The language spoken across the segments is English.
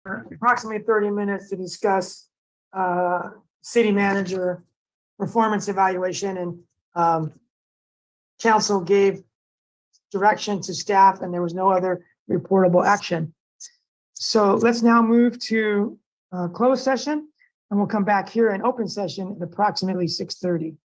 approximately 30 minutes to discuss city manager performance evaluation, and council gave direction to staff and there was no other reportable action. So let's now move to closed session, and we'll come back here in open session at approximately 6:30.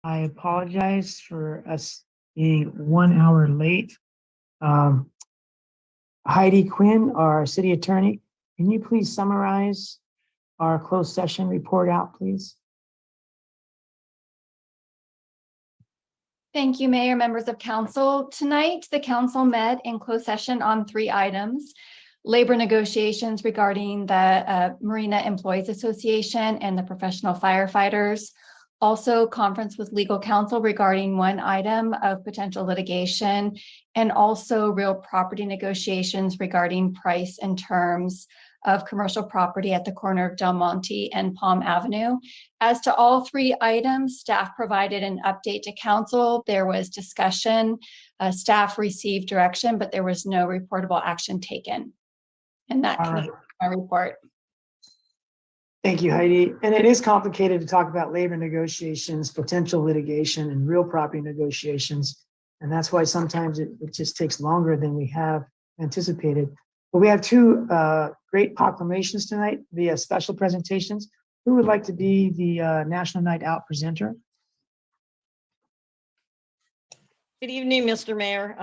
I apologize for us being 1 hour late. Heidi Quinn, our city attorney, can you please summarize our closed session report out, please? Thank you, Mayor, members of council. Tonight, the council met in closed session on 3 items: labor negotiations regarding the Marina Employees Association and the professional firefighters. Also, conference with legal counsel regarding 1 item of potential litigation, and also real property negotiations regarding price and terms of commercial property at the corner of Del Monte and Palm Avenue. As to all 3 items, staff provided an update to council. There was discussion. Staff received direction, but there was no reportable action taken. And that concludes my report. Thank you, Heidi. And it is complicated to talk about labor negotiations, potential litigation, and real property negotiations. And that's why sometimes it just takes longer than we have anticipated. But we have 2 great proclamations tonight via special presentations. Who would like to be the National Night Out presenter? Good evening, Mr. Mayor.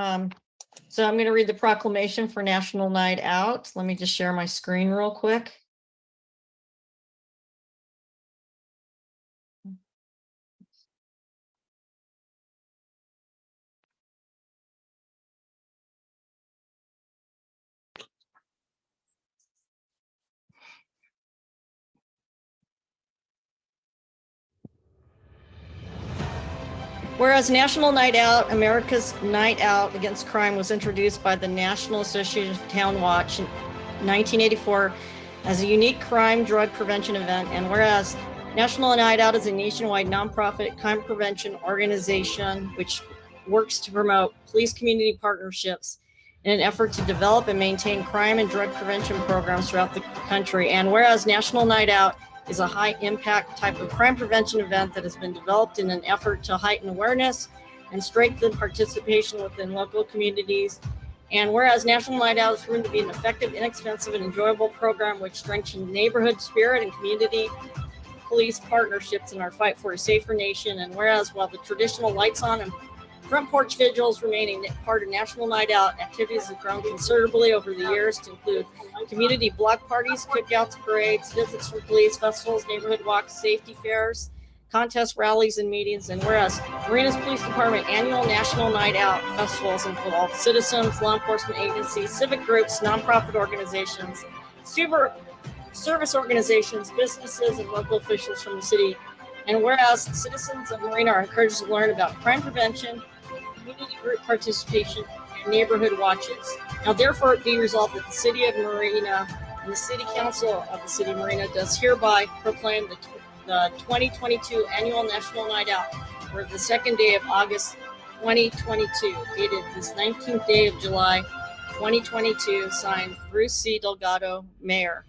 So I'm going to read the proclamation for National Night Out. Let me just share my screen real quick. Whereas National Night Out, America's Night Out Against Crime, was introduced by the National Association of Town Watch in 1984 as a unique crime drug prevention event. And whereas National Night Out is a nationwide nonprofit crime prevention organization which works to promote police community partnerships in an effort to develop and maintain crime and drug prevention programs throughout the country. And whereas National Night Out is a high impact type of crime prevention event that has been developed in an effort to heighten awareness and strengthen participation within local communities. And whereas National Night Out is proven to be an effective, inexpensive, and enjoyable program which strengthens neighborhood spirit and community police partnerships in our fight for a safer nation. And whereas while the traditional lights on and front porch vigils remaining part of National Night Out, activities have grown considerably over the years to include community block parties, cookouts, parades, visits from police, festivals, neighborhood walks, safety fairs, contests, rallies, and meetings. And whereas Marina's Police Department annual National Night Out festivals involve citizens, law enforcement agencies, civic groups, nonprofit organizations, service organizations, businesses, and local officials from the city. And whereas citizens of Marina are encouraged to learn about crime prevention, community group participation, and neighborhood watches. Now, therefore, it be resolved that the City of Marina and the City Council of the City of Marina does hereby proclaim the 2022 Annual National Night Out for the 2nd day of August 2022, dated this 19th day of July 2022, signed Bruce C. Delgado, Mayor.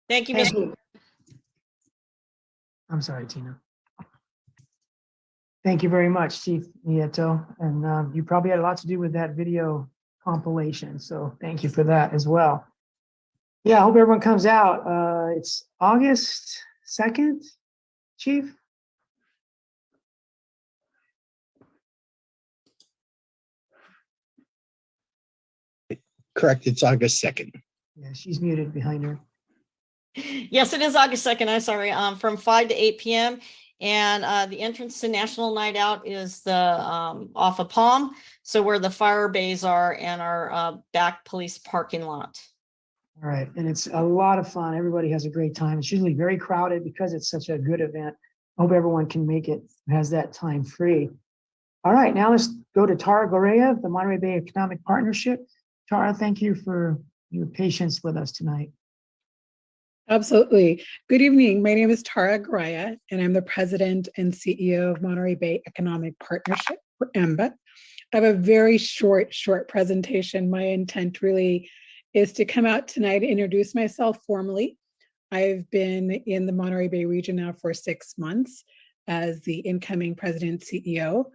Thank you, Mr. I'm sorry, Tina. Thank you very much, Chief Nieto. And you probably had a lot to do with that video compilation. So thank you for that as well. Yeah, I hope everyone comes out. It's August 2nd, Chief? Correct, it's August 2nd. Yeah, she's muted behind her. Yes, it is August 2nd. I'm sorry. From 5 to 8 p.m. And the entrance to National Night Out is the off of Palm, so where the fire bays are and our back police parking lot. All right, and it's a lot of fun. Everybody has a great time. It's usually very crowded because it's such a good event. I hope everyone can make it, has that time free. All right, now let's go to Tara Gorea, the Monterey Bay Economic Partnership. Tara, thank you for your patience with us tonight. Absolutely. Good evening. My name is Tara Graya, and I'm the president and CEO of Monterey Bay Economic Partnership, or MBEP. I have a very short presentation. My intent really is to come out tonight and introduce myself formally. I've been in the Monterey Bay region now for 6 months as the incoming president CEO.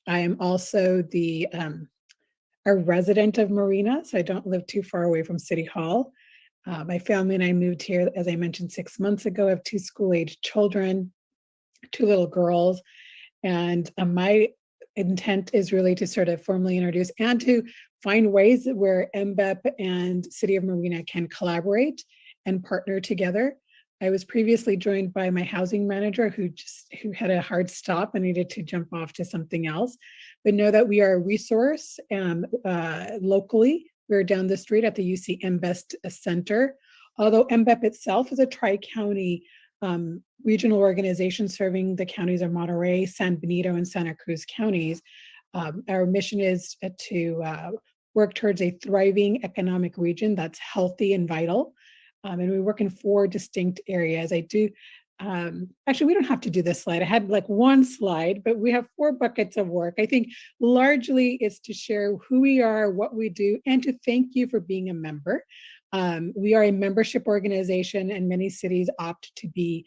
I am also a resident of Marina, so I don't live too far away from City Hall. My family and I moved here, as I mentioned, 6 months ago. I have 2 school-aged children, 2 little girls, and my intent is really to sort of formally introduce and to find ways where MBEP and City of Marina can collaborate and partner together. I was previously joined by my housing manager who had a hard stop and needed to jump off to something else. But know that we are a resource locally. We're down the street at the UC MBEST Center. Although MBEP itself is a tri-county regional organization serving the counties of Monterey, San Benito, and Santa Cruz counties, our mission is to work towards a thriving economic region that's healthy and vital. And we work in 4 distinct areas. Actually, we don't have to do this slide. I had like 1 slide, but we have 4 buckets of work. I think largely it's to share who we are, what we do, and to thank you for being a member. We are a membership organization, and many cities opt to be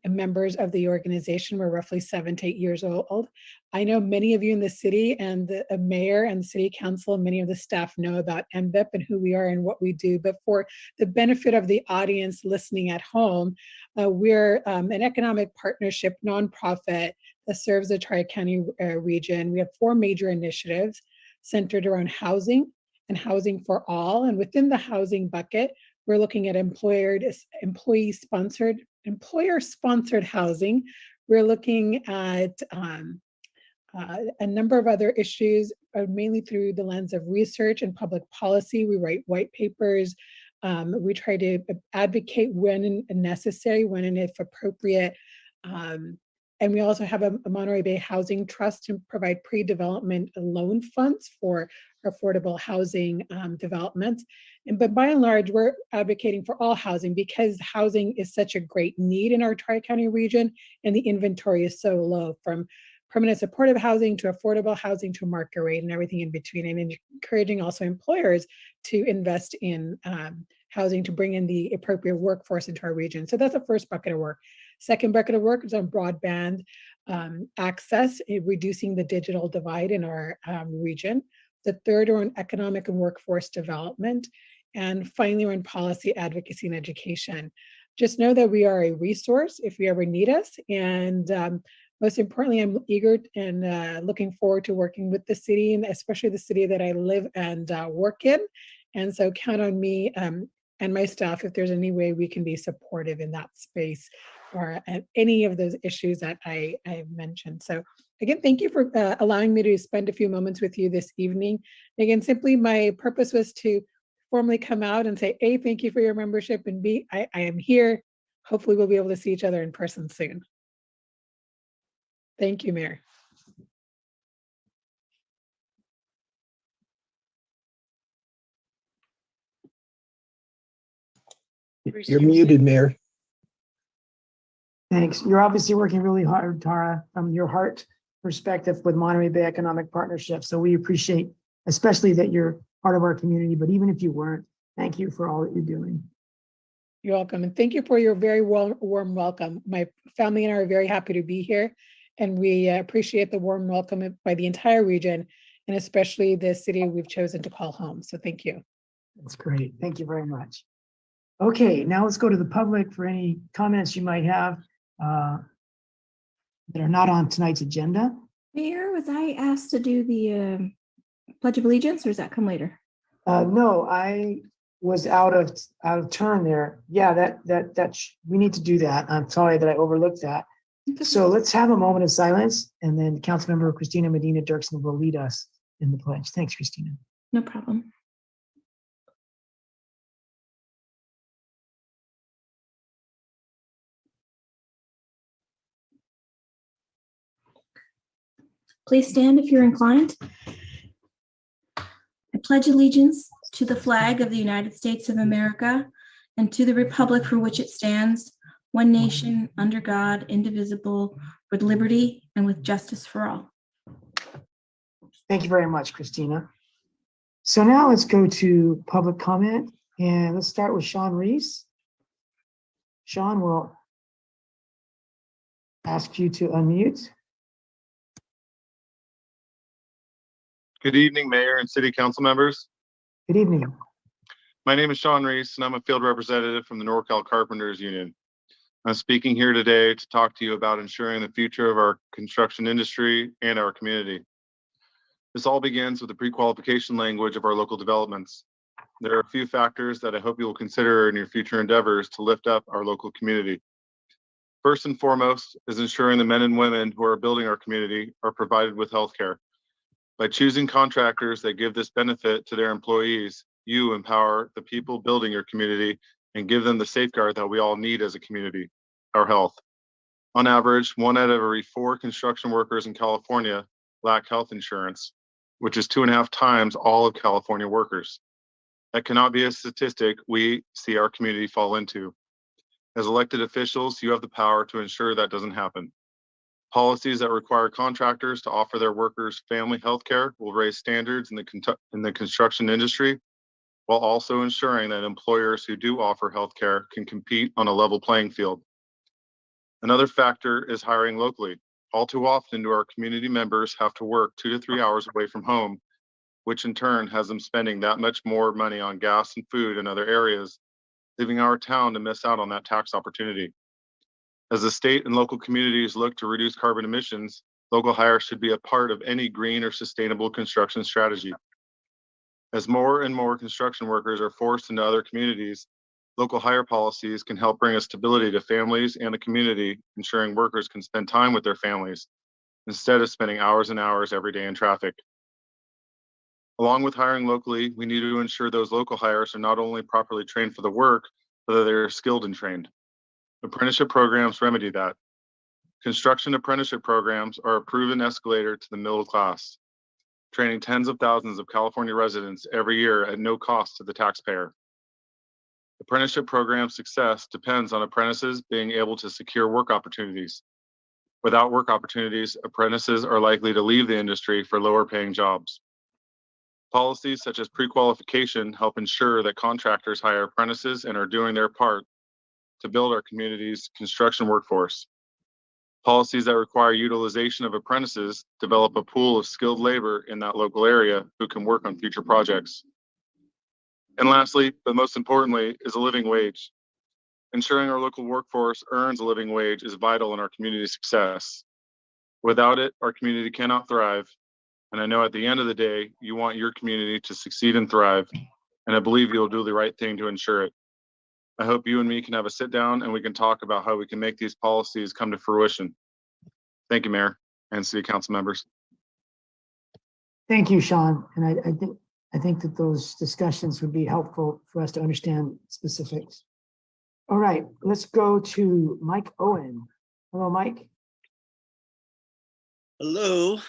members of the organization. We're roughly 7 to 8 years old. I know many of you in the city and the mayor and the city council, many of the staff know about MBEP and who we are and what we do. But for the benefit of the audience listening at home, we're an economic partnership nonprofit that serves the Tri-County region. We have 4 major initiatives centered around housing and housing for all. And within the housing bucket, we're looking at employer-sponsored housing. We're looking at a number of other issues, mainly through the lens of research and public policy. We write white papers. We try to advocate when necessary, when and if appropriate. And we also have a Monterey Bay Housing Trust to provide pre-development loan funds for affordable housing development. But by and large, we're advocating for all housing because housing is such a great need in our Tri-County region, and the inventory is so low, from permanent supportive housing to affordable housing to market rate and everything in between, and encouraging also employers to invest in housing to bring in the appropriate workforce into our region. So that's the first bucket of work. Second bucket of work is on broadband access, reducing the digital divide in our region. The third are on economic and workforce development. And finally, we're in policy advocacy and education. Just know that we are a resource if you ever need us. And most importantly, I'm eager and looking forward to working with the city, and especially the city that I live and work in. And so count on me and my staff if there's any way we can be supportive in that space or any of those issues that I've mentioned. So again, thank you for allowing me to spend a few moments with you this evening. Again, simply my purpose was to formally come out and say, A, thank you for your membership, and B, I am here. Hopefully we'll be able to see each other in person soon. Thank you, Mayor. You're muted, Mayor. Thanks. You're obviously working really hard, Tara, from your heart perspective with Monterey Bay Economic Partnership. So we appreciate, especially that you're part of our community, but even if you weren't, thank you for all that you're doing. You're welcome. And thank you for your very warm welcome. My family and I are very happy to be here, and we appreciate the warm welcome by the entire region, and especially the city we've chosen to call home. So thank you. That's great. Thank you very much. Okay, now let's go to the public for any comments you might have that are not on tonight's agenda. Mayor, was I asked to do the Pledge of Allegiance, or does that come later? No, I was out of turn there. Yeah, we need to do that. I'm sorry that I overlooked that. So let's have a moment of silence, and then Councilmember Christina Medina Dirksen will lead us in the pledge. Thanks, Christina. No problem. Please stand if you're inclined. I pledge allegiance to the flag of the United States of America and to the republic for which it stands, one nation, under God, indivisible, with liberty and with justice for all. Thank you very much, Christina. So now let's go to public comment, and let's start with Sean Reese. Sean will ask you to unmute. Good evening, Mayor and City Council members. Good evening. My name is Sean Reese, and I'm a field representative from the NorCal Carpenters Union. I'm speaking here today to talk to you about ensuring the future of our construction industry and our community. This all begins with the pre-qualification language of our local developments. There are a few factors that I hope you will consider in your future endeavors to lift up our local community. First and foremost is ensuring the men and women who are building our community are provided with health care. By choosing contractors that give this benefit to their employees, you empower the people building your community and give them the safeguard that we all need as a community, our health. On average, 1 out of every 4 construction workers in California lack health insurance, which is 2.5 times all of California workers. That cannot be a statistic we see our community fall into. As elected officials, you have the power to ensure that doesn't happen. Policies that require contractors to offer their workers family health care will raise standards in the construction industry, while also ensuring that employers who do offer health care can compete on a level playing field. Another factor is hiring locally. All too often do our community members have to work 2 to 3 hours away from home, which in turn has them spending that much more money on gas and food in other areas, leaving our town to miss out on that tax opportunity. As the state and local communities look to reduce carbon emissions, local hire should be a part of any green or sustainable construction strategy. As more and more construction workers are forced into other communities, local hire policies can help bring a stability to families and the community, ensuring workers can spend time with their families instead of spending hours and hours every day in traffic. Along with hiring locally, we need to ensure those local hires are not only properly trained for the work, but that they're skilled and trained. Apprenticeship programs remedy that. Construction apprenticeship programs are a proven escalator to the middle class, training tens of thousands of California residents every year at no cost to the taxpayer. Apprenticeship program success depends on apprentices being able to secure work opportunities. Without work opportunities, apprentices are likely to leave the industry for lower paying jobs. Policies such as pre-qualification help ensure that contractors hire apprentices and are doing their part to build our community's construction workforce. Policies that require utilization of apprentices develop a pool of skilled labor in that local area who can work on future projects. And lastly, but most importantly, is a living wage. Ensuring our local workforce earns a living wage is vital in our community success. Without it, our community cannot thrive. And I know at the end of the day, you want your community to succeed and thrive. And I believe you'll do the right thing to ensure it. I hope you and me can have a sit down and we can talk about how we can make these policies come to fruition. Thank you, Mayor and City Council members. Thank you, Sean. And I think that those discussions would be helpful for us to understand specifics. All right, let's go to Mike Owen. Hello, Mike. Hello.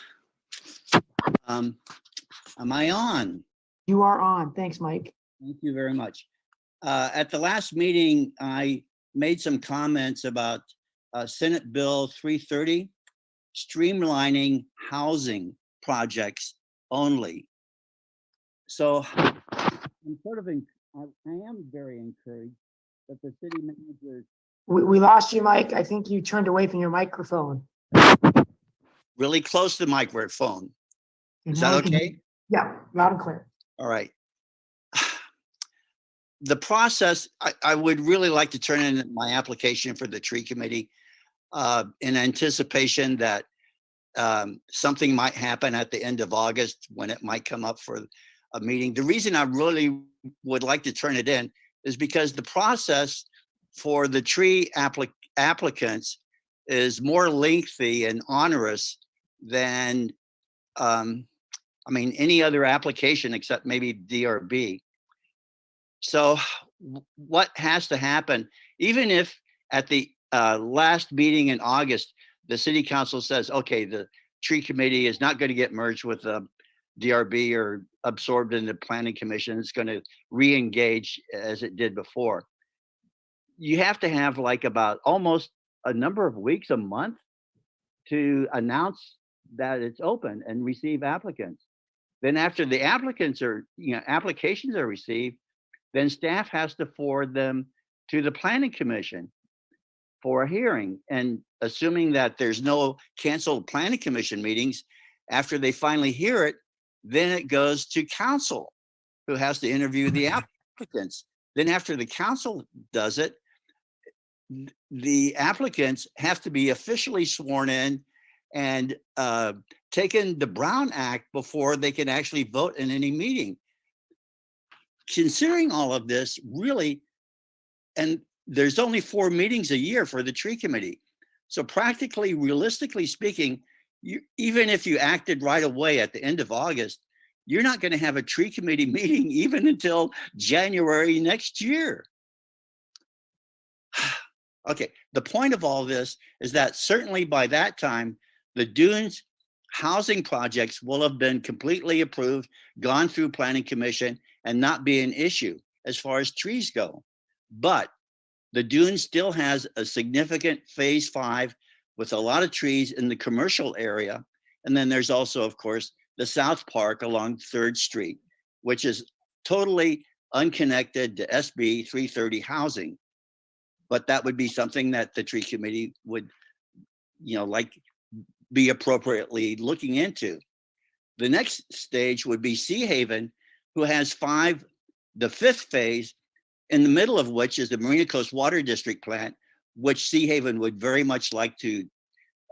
Am I on? You are on. Thanks, Mike. Thank you very much. At the last meeting, I made some comments about Senate Bill 330, streamlining housing projects only. So I'm sort of, I am very encouraged that the city managers. We lost you, Mike. I think you turned away from your microphone. Really close to the microphone. And Is now that we can- okay? Yeah, loud and clear. All right. The process, I would really like to turn in my application for the tree committee in anticipation that something might happen at the end of August when it might come up for a meeting. The reason I really would like to turn it in is because the process for the tree applicants is more lengthy and onerous than any other application except maybe DRB. So what has to happen, even if at the last meeting in August, the city council says, okay, the tree committee is not going to get merged with DRB or absorbed in the planning commission. It's going to re-engage as it did before. You have to have like about almost a number of weeks, a month, to announce that it's open and receive applicants. Then after the applications are received, then staff has to forward them to the planning commission for a hearing. And assuming that there's no canceled planning commission meetings, after they finally hear it, then it goes to council, who has to interview the applicants. Then after the council does it, the applicants have to be officially sworn in and taken the Brown Act before they can actually vote in any meeting. Considering all of this, really, and there's only 4 meetings a year for the tree committee. So practically, realistically speaking, even if you acted right away at the end of August, you're not going to have a tree committee meeting even until January next year. Okay, the point of all this is that certainly by that time, the Dunes housing projects will have been completely approved, gone through planning commission, and not be an issue as far as trees go. But the Dunes still has a significant phase 5 with a lot of trees in the commercial area. And then there's also, of course, the South Park along 3rd Street, which is totally unconnected to SB 330 housing. But that would be something that the tree committee would, be appropriately looking into. The next stage would be Sea Haven, who has the 5th phase, in the middle of which is the Marina Coast Water District plant, which Sea Haven would very much like to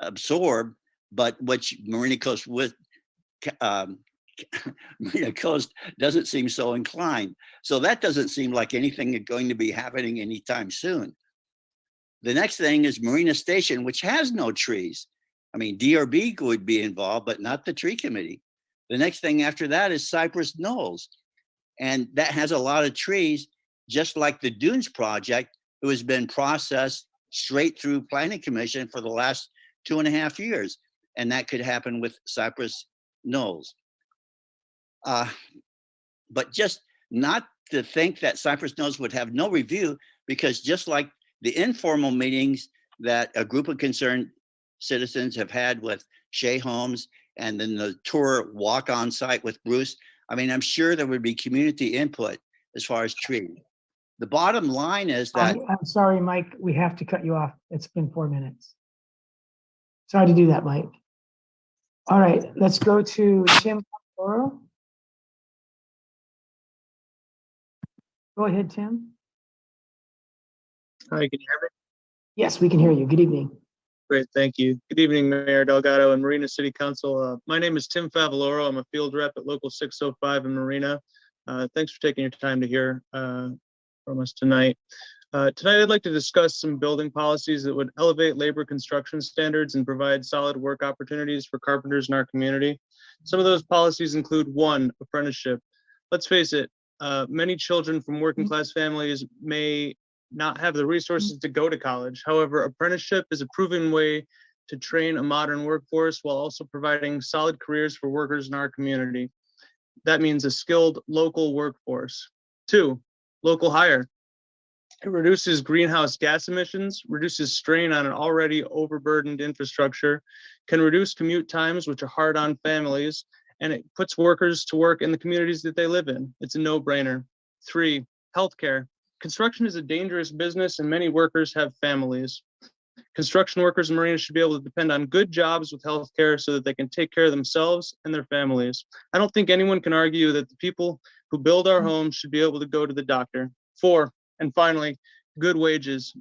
absorb, but which Marina Coast Marina Coast doesn't seem so inclined. So that doesn't seem like anything is going to be happening anytime soon. The next thing is Marina Station, which has no trees. I mean, DRB would be involved, but not the tree committee. The next thing after that is Cypress Knolls. And that has a lot of trees, just like the Dunes project, who has been processed straight through planning commission for the last 2.5 years. And that could happen with Cypress Knolls. But just not to think that Cypress Knolls would have no review, because just like the informal meetings that a group of concerned citizens have had with Shea Holmes, and then the tour walk on site with Bruce, I mean, I'm sure there would be community input as far as trees. The bottom line is that— I'm sorry, Mike, we have to cut you off. It's been 4 minutes. Sorry to do that, Mike. All right, let's go to Tim Favaro. Go ahead, Tim. Hi, can you hear me? Yes, we can hear you. Good evening. Great, thank you. Good evening, Mayor Delgado and Marina City Council. My name is Tim Favaloro. I'm a field rep at Local 605 in Marina. Thanks for taking your time to hear from us tonight. Tonight, I'd like to discuss some building policies that would elevate labor construction standards and provide solid work opportunities for carpenters in our community. Some of those policies include: 1, apprenticeship. Let's face it, many children from working class families may not have the resources to go to college. However, apprenticeship is a proven way to train a modern workforce while also providing solid careers for workers in our community. That means a skilled local workforce. 2, local hire. It reduces greenhouse gas emissions, reduces strain on an already overburdened infrastructure, can reduce commute times, which are hard on families, and it puts workers to work in the communities that they live in. It's a no-brainer. 3, healthcare. Construction is a dangerous business and many workers have families. Construction workers in Marina should be able to depend on good jobs with healthcare so that they can take care of themselves and their families. I don't think anyone can argue that the people who build our homes should be able to go to the doctor. 4, and finally, good wages.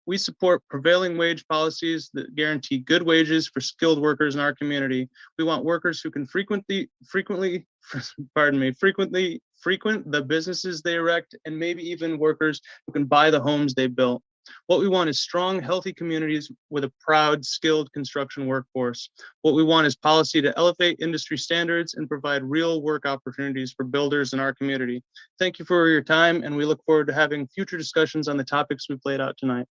We support prevailing wage policies that guarantee good wages for skilled workers in our community. We want workers who can frequently frequent the businesses they erect, and maybe even workers who can buy the homes they built. What we want is strong, healthy communities with a proud, skilled construction workforce. What we want is policy to elevate industry standards and provide real work opportunities for builders in our community. Thank you for your time, and we look forward to having future discussions on the topics we've laid out tonight.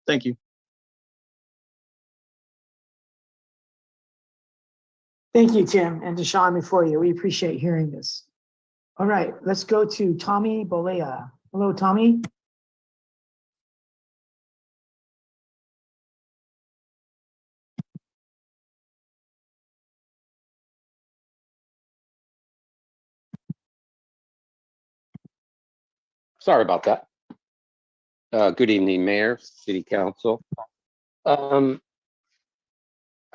Thank you. Thank you, Tim, and to Sean before you. We appreciate hearing this. All right, let's go to Tommy Bolea. Hello, Tommy. Sorry about that. Good evening, Mayor, City Council. I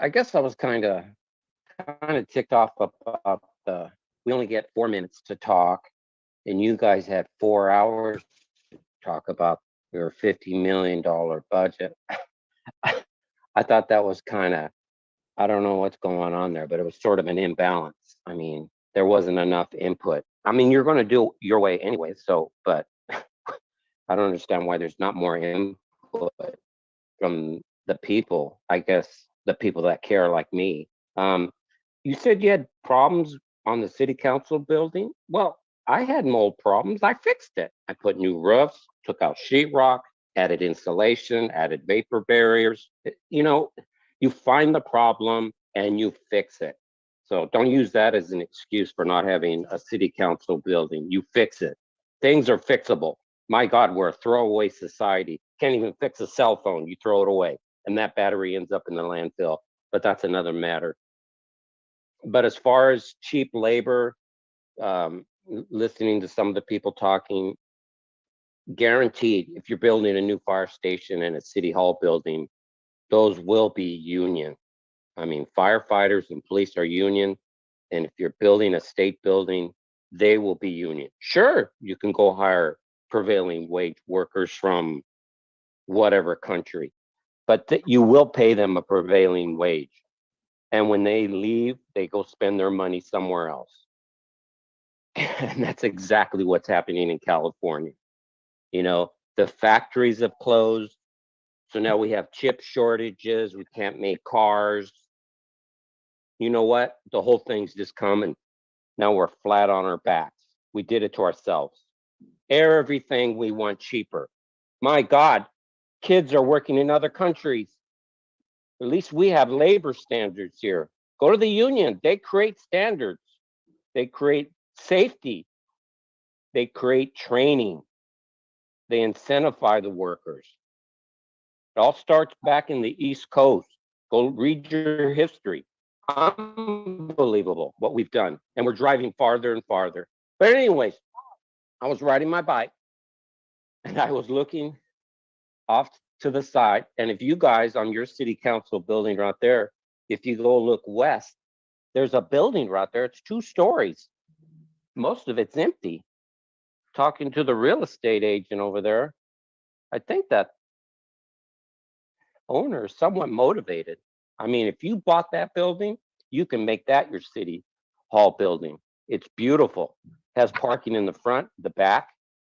guess I was kind of ticked off about we only get 4 minutes to talk, and you guys had 4 hours to talk about your $50 million budget. I thought that was I don't know what's going on there, but it was sort of an imbalance. I mean, there wasn't enough input. I mean, you're going to do it your way anyway, but I don't understand why there's not more input from the people, I guess, the people that care like me. You said you had problems on the city council building. Well, I had mold problems. I fixed it. I put new roofs, took out sheetrock, added insulation, added vapor barriers. You know, you find the problem and you fix it. So don't use that as an excuse for not having a city council building. You fix it. Things are fixable. My God, we're a throwaway society. Can't even fix a cell phone. You throw it away and that battery ends up in the landfill. But that's another matter. But as far as cheap labor, listening to some of the people talking, guaranteed, if you're building a new fire station and a city hall building, those will be union. I mean, firefighters and police are union. And if you're building a state building, they will be union. Sure, you can go hire prevailing wage workers from whatever country, but you will pay them a prevailing wage. And when they leave, they go spend their money somewhere else. And that's exactly what's happening in California. You know, the factories have closed. So now we have chip shortages. We can't make cars. You know what? The whole thing's just coming. Now we're flat on our backs. We did it to ourselves. Everything we want cheaper. My God, kids are working in other countries. At least we have labor standards here. Go to the union. They create standards. They create safety. They create training. They incentivize the workers. It all starts back in the East Coast. Go read your history. Unbelievable what we've done. And we're driving farther and farther. But anyways, I was riding my bike and I was looking off to the side. And if you guys on your city council building right there, if you go look west, there's a building right there. It's 2 stories. Most of it's empty. Talking to the real estate agent over there, I think that owner is somewhat motivated. I mean, if you bought that building, you can make that your city hall building. It's beautiful. Has parking in the front, the back.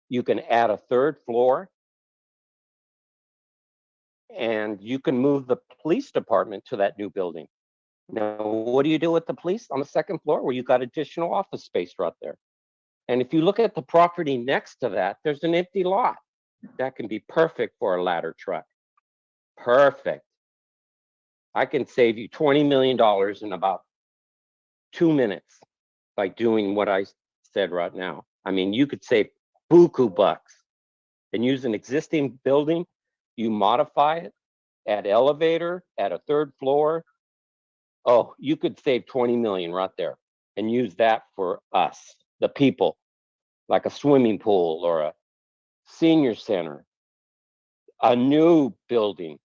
You can add a 3rd floor. And you can move the police department to that new building. Now, what do you do with the police on the 2nd floor where you got additional office space right there? And if you look at the property next to that, there's an empty lot. That can be perfect for a ladder truck. Perfect. I can save you $20 million in about 2 minutes by doing what I said right now. I mean, you could save buku bucks and use an existing building. You modify it, add elevator, add a 3rd floor. Oh, you could save 20 million right there and use that for us, the people, like a swimming pool or a senior center, a new building.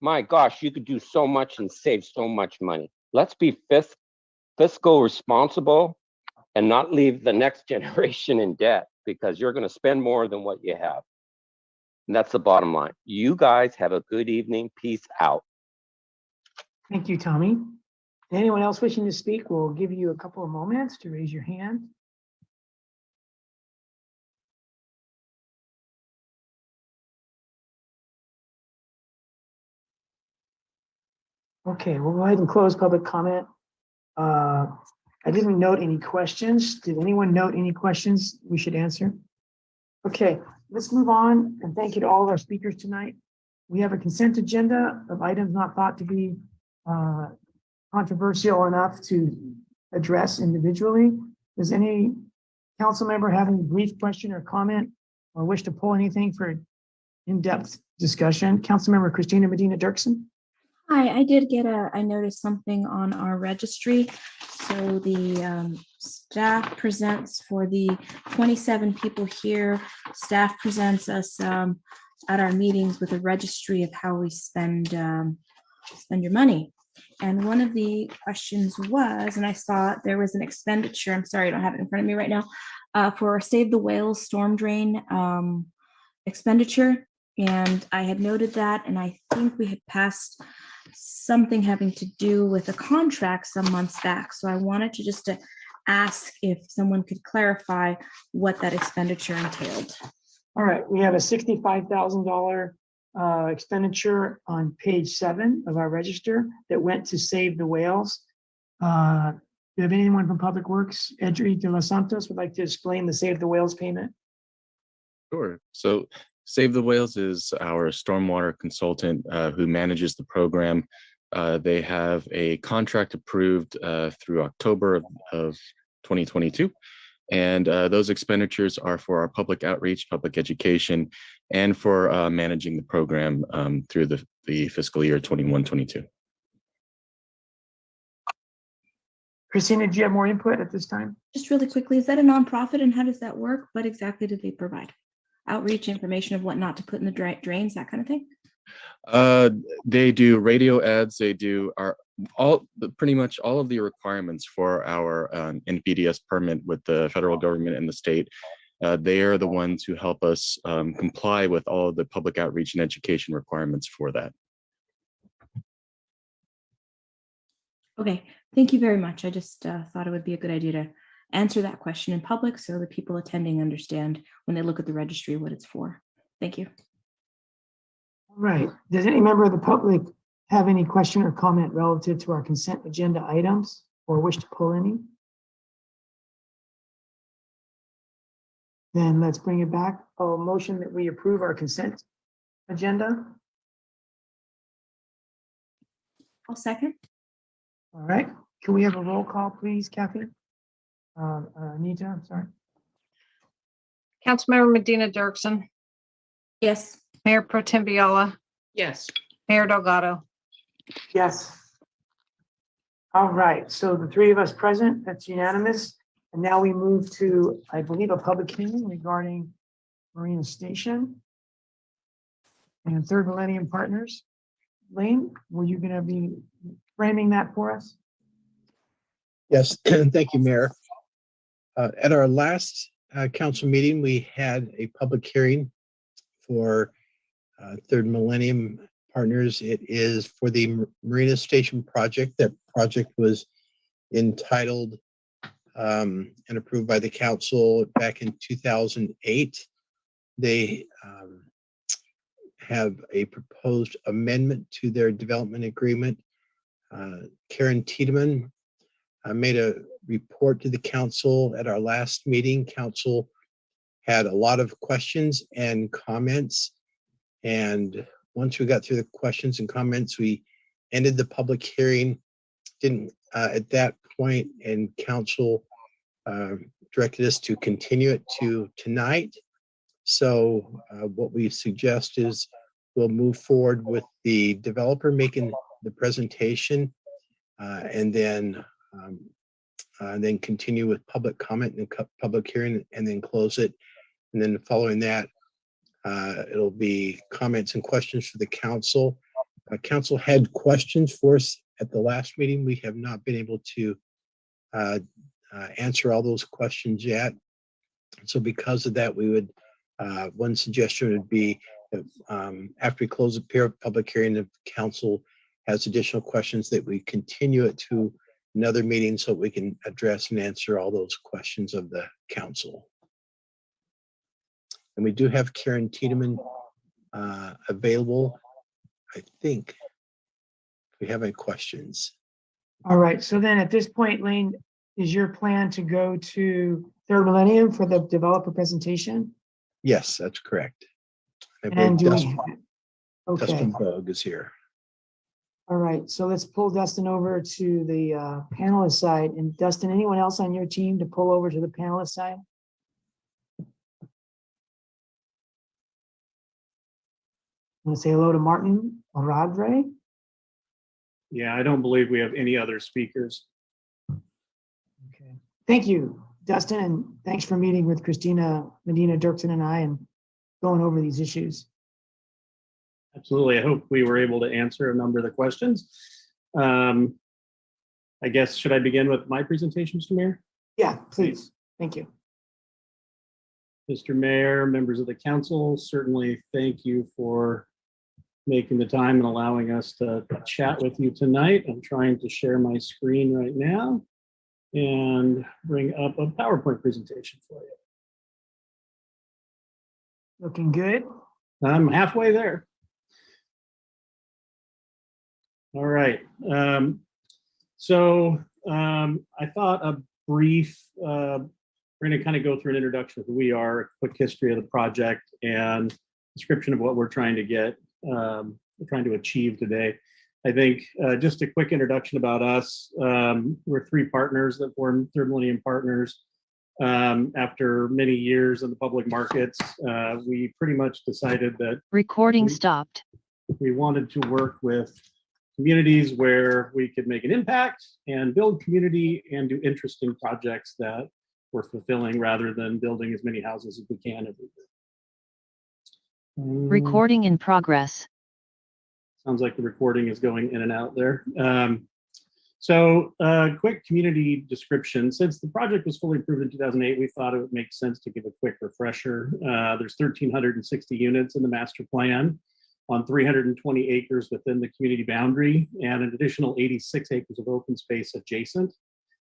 My gosh, you could do so much and save so much money. Let's be fiscal responsible and not leave the next generation in debt, because you're going to spend more than what you have. And that's the bottom line. You guys have a good evening. Peace out. Thank you, Tommy. Anyone else wishing to speak? We'll give you a couple of moments to raise your hand. Okay, we'll go ahead and close public comment. I didn't note any questions. Did anyone note any questions we should answer? Okay, let's move on, and thank you to all of our speakers tonight. We have a consent agenda of items not thought to be controversial enough to address individually. Does any council member have any brief question or comment or wish to pull anything for in-depth discussion? Councilmember Christina Medina Dirksen. Hi, I noticed something on our registry. So the staff presents for the 27 people here. Staff presents us at our meetings with a registry of how we spend your money. And one of the questions was, and I saw there was an expenditure, I'm sorry, I don't have it in front of me right now, for Save the Whales storm drain expenditure. And I had noted that, and I think we had passed something having to do with a contract some months back. So I wanted to just ask if someone could clarify what that expenditure entailed. All right, we have a $65,000 expenditure on page 7 of our register that went to Save the Whales. Do you have anyone from Public Works, Edry de los Santos, would like to explain the Save the Whales payment? Sure. So Save the Whales is our stormwater consultant who manages the program. They have a contract approved through October of 2022. And those expenditures are for our public outreach, public education, and for managing the program through the fiscal year 21-22. Christina, do you have more input at this time? Just really quickly, is that a nonprofit and how does that work? What exactly do they provide? Outreach, information of what not to put in the drains, that kind of thing? They do radio ads. They do pretty much all of the requirements for our NPDES permit with the federal government and the state. They are the ones who help us comply with all of the public outreach and education requirements for that. Okay, thank you very much. I just thought it would be a good idea to answer that question in public so the people attending understand when they look at the registry what it's for. Thank you. All right. Does any member of the public have any question or comment relative to our consent agenda items or wish to pull any? Then let's bring it back. A motion that we approve our consent agenda. I'll second. All right. Can we have a roll call, please, Kathy? Anita, I'm sorry. Councilmember Medina Dirksen, Yes. Mayor Pro Tem Viola, Yes. Mayor Delgado. Yes. All right. So the three of us present, that's unanimous. And now we move to, I believe, a public hearing regarding Marina Station and Third Millennium Partners. Lane, were you going to be framing that for us? Yes, thank you, Mayor. At our last council meeting, we had a public hearing for Third Millennium Partners. It is for the Marina Station project. That project was entitled and approved by the council back in 2008. They have a proposed amendment to their development agreement. Karen Tiedemann made a report to the council at our last meeting. Council had a lot of questions and comments. And once we got through the questions and comments, we ended the public hearing. Didn't at that point, and council directed us to continue it to tonight. So what we suggest is we'll move forward with the developer making the presentation and then continue with public comment and public hearing and then close it. And then following that, it'll be comments and questions for the council. Council had questions for us at the last meeting. We have not been able to answer all those questions yet. So because of that, we would, one suggestion would be after we close the public hearing, the council has additional questions that we continue it to another meeting so we can address and answer all those questions of the council. And we do have Karen Tiedemann available, I think, if we have any questions. All right. So then at this point, Lane, is your plan to go to Third Millennium for the developer presentation? Yes, that's correct. I And do believe we, Dustin okay. Vogue is here. All right, so let's pull Dustin over to the panelist side. And Dustin, anyone else on your team to pull over to the panelist side? Want to say hello to Martin Oradre? Yeah, I don't believe we have any other speakers. Okay. Thank you, Dustin, and thanks for meeting with Christina, Medina, Dirksen, and I and going over these issues. Absolutely. I hope we were able to answer a number of the questions. I guess, should I begin with my presentation, Mr. Mayor? Yeah, please. Thank you. Mr. Mayor, members of the council, certainly thank you for making the time and allowing us to chat with you tonight. I'm trying to share my screen right now and bring up a PowerPoint presentation for you. Looking good. I'm halfway there. All right. I thought a brief, we're going to kind of go through an introduction of who we are, a quick history of the project, and description of what we're trying to get, we're trying to achieve today. I think just a quick introduction about us. We're three partners that form Third Millennium Partners. After many years in the public markets, we pretty much decided that recording stopped. We wanted to work with communities where we could make an impact and build community and do interesting projects that were fulfilling rather than building as many houses as we can every year. Recording in progress. Sounds like the recording is going in and out there. Quick community description. Since the project was fully approved in 2008, we thought it would make sense to give a quick refresher. There's 1,360 units in the master plan on 320 acres within the community boundary and an additional 86 acres of open space adjacent.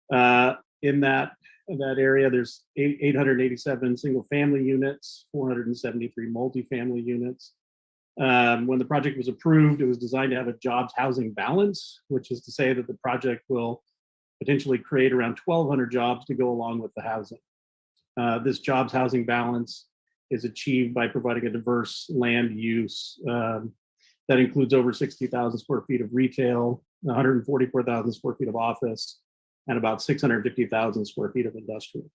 In that area, there's 887 single family units, 473 multifamily units. When the project was approved, it was designed to have a jobs housing balance, which is to say that the project will potentially create around 1,200 jobs to go along with the housing. This jobs housing balance is achieved by providing a diverse land use that includes over 60,000 square feet of retail, 144,000 square feet of office, and about 650,000 square feet of industrial.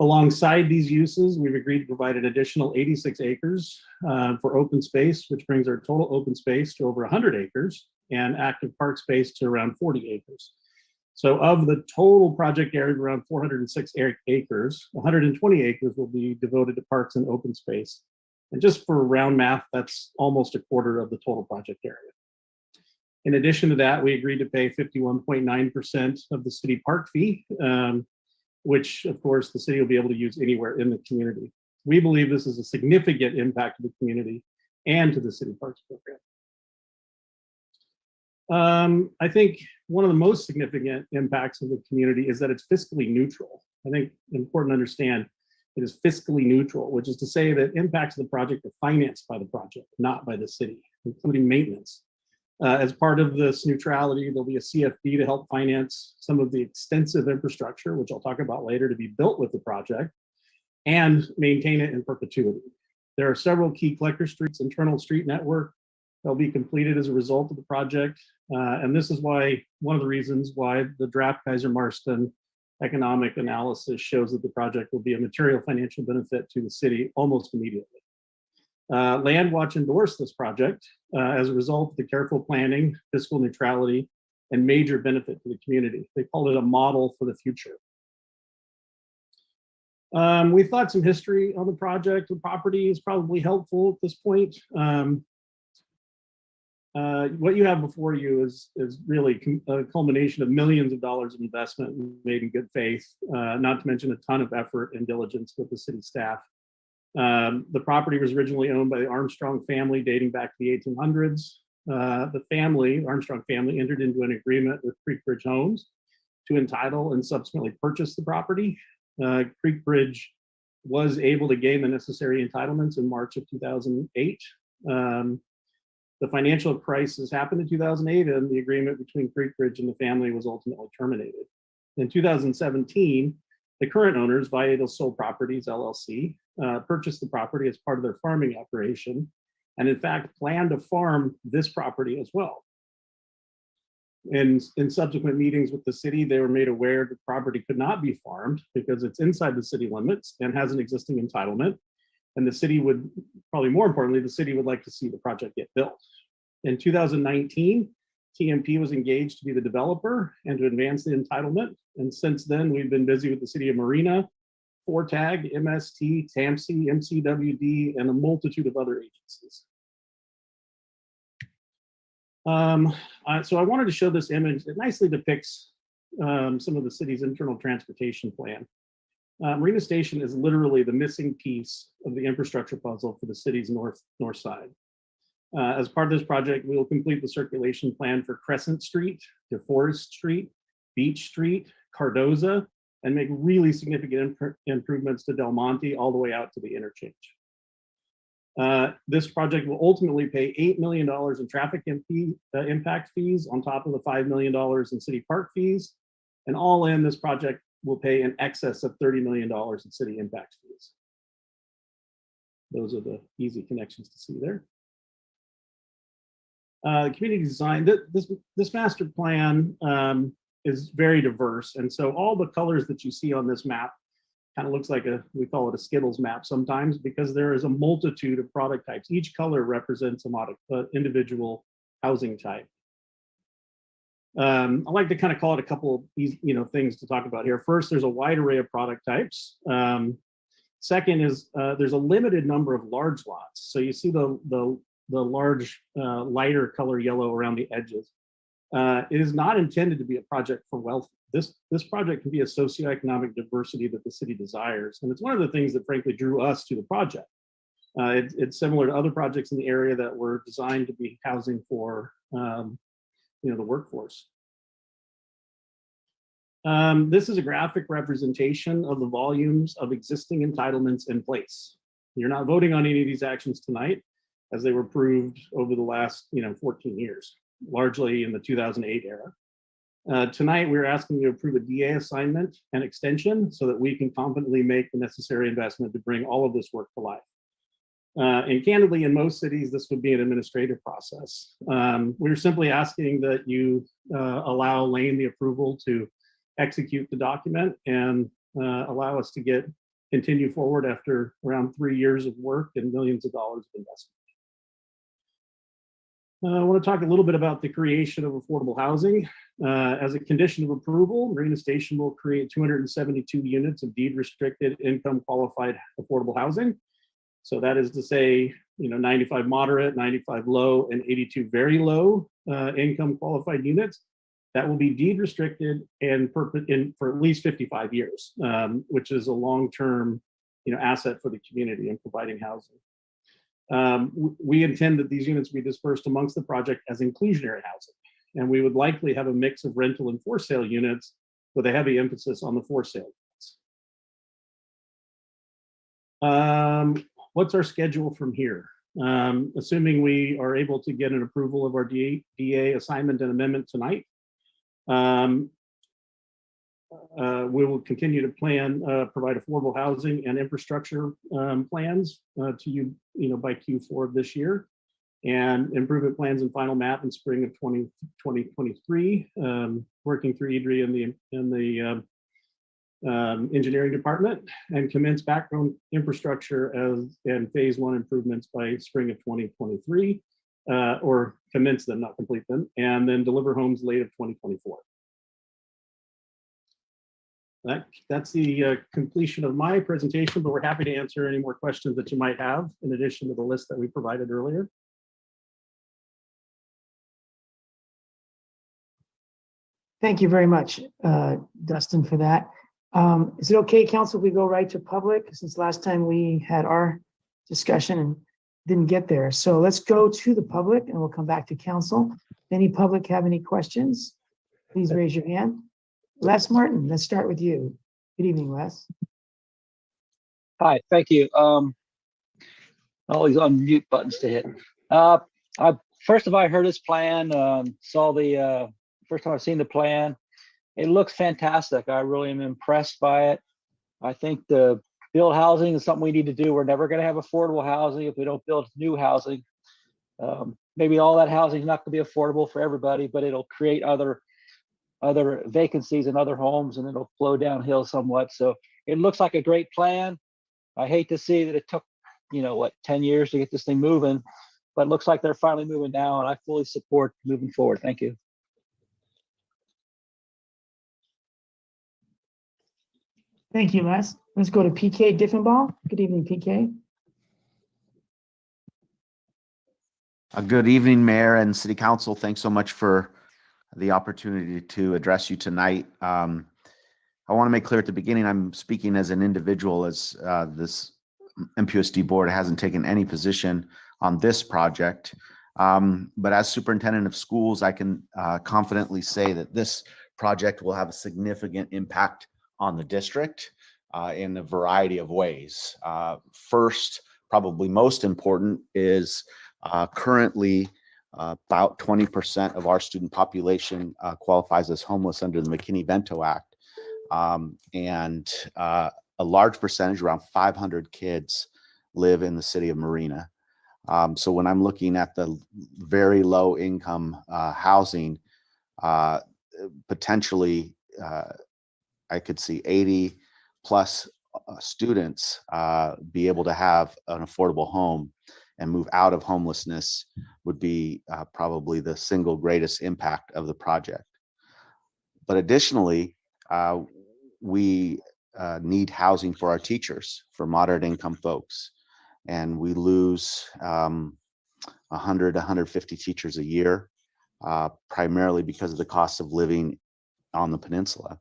Alongside these uses, we've agreed to provide an additional 86 acres for open space, which brings our total open space to over 100 acres and active park space to around 40 acres. So of the total project area of around 406 acres, 120 acres will be devoted to parks and open space. And just for round math, that's almost a quarter of the total project area. In addition to that, we agreed to pay 51.9% of the city park fee, which of course the city will be able to use anywhere in the community. We believe this is a significant impact to the community and to the city parks program. I think one of the most significant impacts of the community is that it's fiscally neutral. I think important to understand it is fiscally neutral, which is to say that impacts of the project are financed by the project, not by the city, including maintenance. As part of this neutrality, there'll be a CFD to help finance some of the extensive infrastructure, which I'll talk about later, to be built with the project and maintain it in perpetuity. There are several key collector streets, internal street network, that'll be completed as a result of the project. And this is why, one of the reasons why the draft Kaiser Marston economic analysis shows that the project will be a material financial benefit to the city almost immediately. Land Watch endorsed this project as a result of the careful planning, fiscal neutrality, and major benefit to the community. They called it a model for the future. We thought some history on the project. The property is probably helpful at this point. What you have before you is really a culmination of millions of dollars of investment made in good faith, not to mention a ton of effort and diligence with the city staff. The property was originally owned by the Armstrong family dating back to the 1800s. The Armstrong family, entered into an agreement with Creek Bridge Homes to entitle and subsequently purchase the property. Creek Bridge was able to gain the necessary entitlements in March of 2008. The financial crisis happened in 2008, and the agreement between Creek Bridge and the family was ultimately terminated. In 2017, the current owners, Vallejo Soul Properties LLC, purchased the property as part of their farming operation and in fact plan to farm this property as well. In subsequent meetings with the city, they were made aware the property could not be farmed because it's inside the city limits and has an existing entitlement. And the city would, probably more importantly, the city would like to see the project get built. In 2019, TMP was engaged to be the developer and to advance the entitlement. And since then, we've been busy with the city of Marina, FORTAG, MST, TAMC, MCWD, and a multitude of other agencies. So I wanted to show this image. It nicely depicts some of the city's internal transportation plan. Marina Station is literally the missing piece of the infrastructure puzzle for the city's north side. As part of this project, we will complete the circulation plan for Crescent Street, DeForest Street, Beach Street, Cardoza, and make really significant improvements to Del Monte all the way out to the interchange. This project will ultimately pay $8 million in traffic impact fees on top of the $5 million in city park fees. And all in, this project will pay in excess of $30 million in city impact fees. Those are the easy connections to see there. Community design, this master plan is very diverse. And so all the colors that you see on this map kind of looks like we call it a Skittles map sometimes, because there is a multitude of product types. Each color represents a individual housing type. I like to kind of call it a couple of things to talk about here. First, there's a wide array of product types. Second is there's a limited number of large lots. So you see the large lighter color yellow around the edges. It is not intended to be a project for wealth. This project can be a socioeconomic diversity that the city desires. And it's one of the things that frankly drew us to the project. It's similar to other projects in the area that were designed to be housing for the workforce. This is a graphic representation of the volumes of existing entitlements in place. You're not voting on any of these actions tonight, as they were approved over the last 14 years, largely in the 2008 era. Tonight, we're asking you to approve a DA assignment and extension so that we can confidently make the necessary investment to bring all of this work to life. And candidly, in most cities, this would be an administrative process. We're simply asking that you allow Lane the approval to execute the document and allow us to continue forward after around 3 years of work and millions of dollars of investment. I want to talk a little bit about the creation of affordable housing. As a condition of approval, Marina Station will create 272 units of deed restricted income qualified affordable housing. So that is to say, 95 moderate, 95 low, and 82 very low income qualified units that will be deed restricted and for at least 55 years, which is a long-term asset for the community in providing housing. We intend that these units be dispersed amongst the project as inclusionary housing, and we would likely have a mix of rental and for sale units with a heavy emphasis on the for sale units. What's our schedule from here? Assuming we are able to get an approval of our DA assignment and amendment tonight, we will continue to provide affordable housing and infrastructure plans to you, by Q4 of this year, and improvement plans and final map in spring of 2023, working through IDRI in the engineering department, and commence backbone infrastructure and phase 1 improvements by spring of 2023, or commence them, not complete them, and then deliver homes late of 2024. That's the completion of my presentation, but we're happy to answer any more questions that you might have in addition to the list that we provided earlier. Thank you very much, Dustin, for that. Is it okay, council, if we go right to public, since last time we had our discussion and didn't get there? So let's go to the public and we'll come back to council. Any public have any questions? Please raise your hand. Les Martin, let's start with you. Good evening, Les. Hi, thank you. Always on mute buttons to hit. First of all, I heard this plan, saw the first time I've seen the plan. It looks fantastic. I really am impressed by it. I think the build housing is something we need to do. We're never going to have affordable housing if we don't build new housing. Maybe all that housing is not going to be affordable for everybody, but it'll create other vacancies in other homes, and it'll flow downhill somewhat. So it looks like a great plan. I hate to see that it took, 10 years to get this thing moving, but it looks like they're finally moving now, and I fully support moving forward. Thank you. Thank you, Les. Let's go to PK Diffenbaugh. Good evening, PK. Good evening, Mayor and City Council. Thanks so much for the opportunity to address you tonight. I want to make clear at the beginning, I'm speaking as an individual, as this MPUSD board hasn't taken any position on this project. But as superintendent of schools, I can confidently say that this project will have a significant impact on the district in a variety of ways. First, probably most important, is currently about 20% of our student population qualifies as homeless under the McKinney-Vento Act. And a large percentage, around 500 kids, live in the city of Marina. So when I'm looking at the very low income housing, potentially I could see 80 plus students be able to have an affordable home and move out of homelessness would be probably the single greatest impact of the project. But additionally, we need housing for our teachers, for moderate income folks. And we lose 100, 150 teachers a year, primarily because of the cost of living on the peninsula.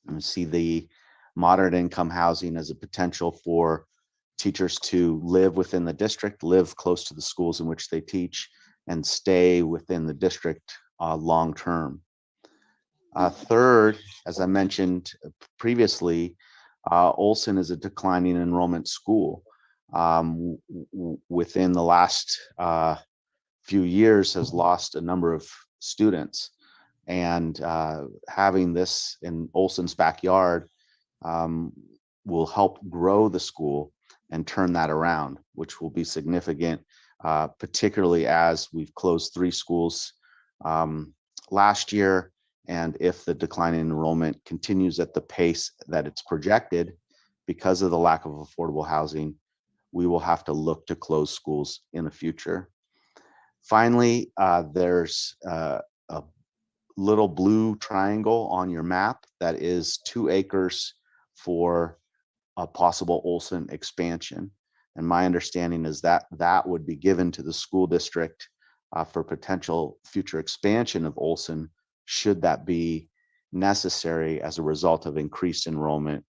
And we see the moderate income housing as a potential for teachers to live within the district, live close to the schools in which they teach, and stay within the district long term. Third, as I mentioned previously, Olson is a declining enrollment school. Within the last few years has lost a number of students, and having this in Olson's backyard will help grow the school and turn that around, which will be significant, particularly as we've closed 3 schools last year. And if the decline in enrollment continues at the pace that it's projected, because of the lack of affordable housing, we will have to look to close schools in the future. Finally, there's a little blue triangle on your map that is 2 acres for a possible Olson expansion. And my understanding is that that would be given to the school district for potential future expansion of Olson, should that be necessary as a result of increased enrollment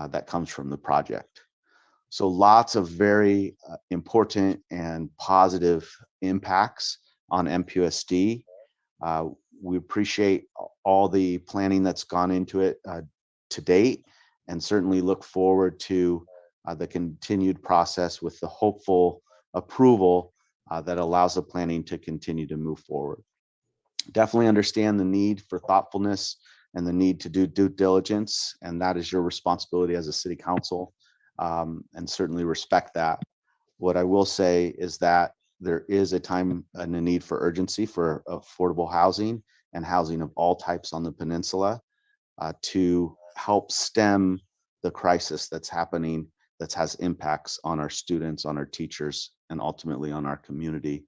that comes from the project. So lots of very important and positive impacts on MPUSD. We appreciate all the planning that's gone into it to date, and certainly look forward to the continued process with the hopeful approval that allows the planning to continue to move forward. Definitely understand the need for thoughtfulness and the need to do due diligence, and that is your responsibility as a city council, and certainly respect that. What I will say is that there is a time and a need for urgency for affordable housing and housing of all types on the peninsula to help stem the crisis that's happening, that has impacts on our students, on our teachers, and ultimately on our community.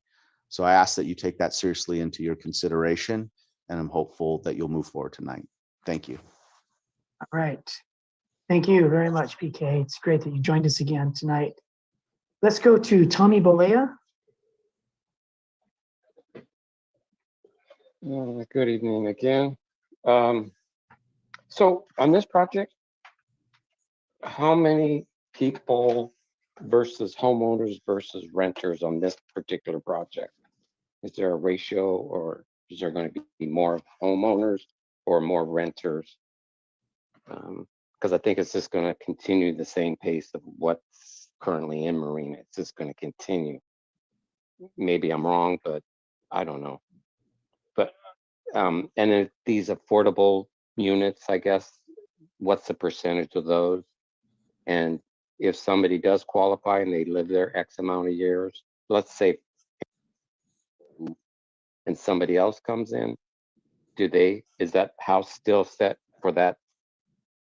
So I ask that you take that seriously into your consideration, and I'm hopeful that you'll move forward tonight. Thank you. All right. Thank you very much, PK. It's great that you joined us again tonight. Let's go to Tommy Bolea. Good evening again. So on this project, how many people versus homeowners versus renters on this particular project? Is there a ratio, or is there going to be more homeowners or more renters? Because I think it's just going to continue the same pace of what's currently in Marina. It's just going to continue. Maybe I'm wrong, but I don't know. But and then these affordable units, I guess, what's the percentage of those? And if somebody does qualify and they live there X amount of years, let's say and somebody else comes in, is that house still set for that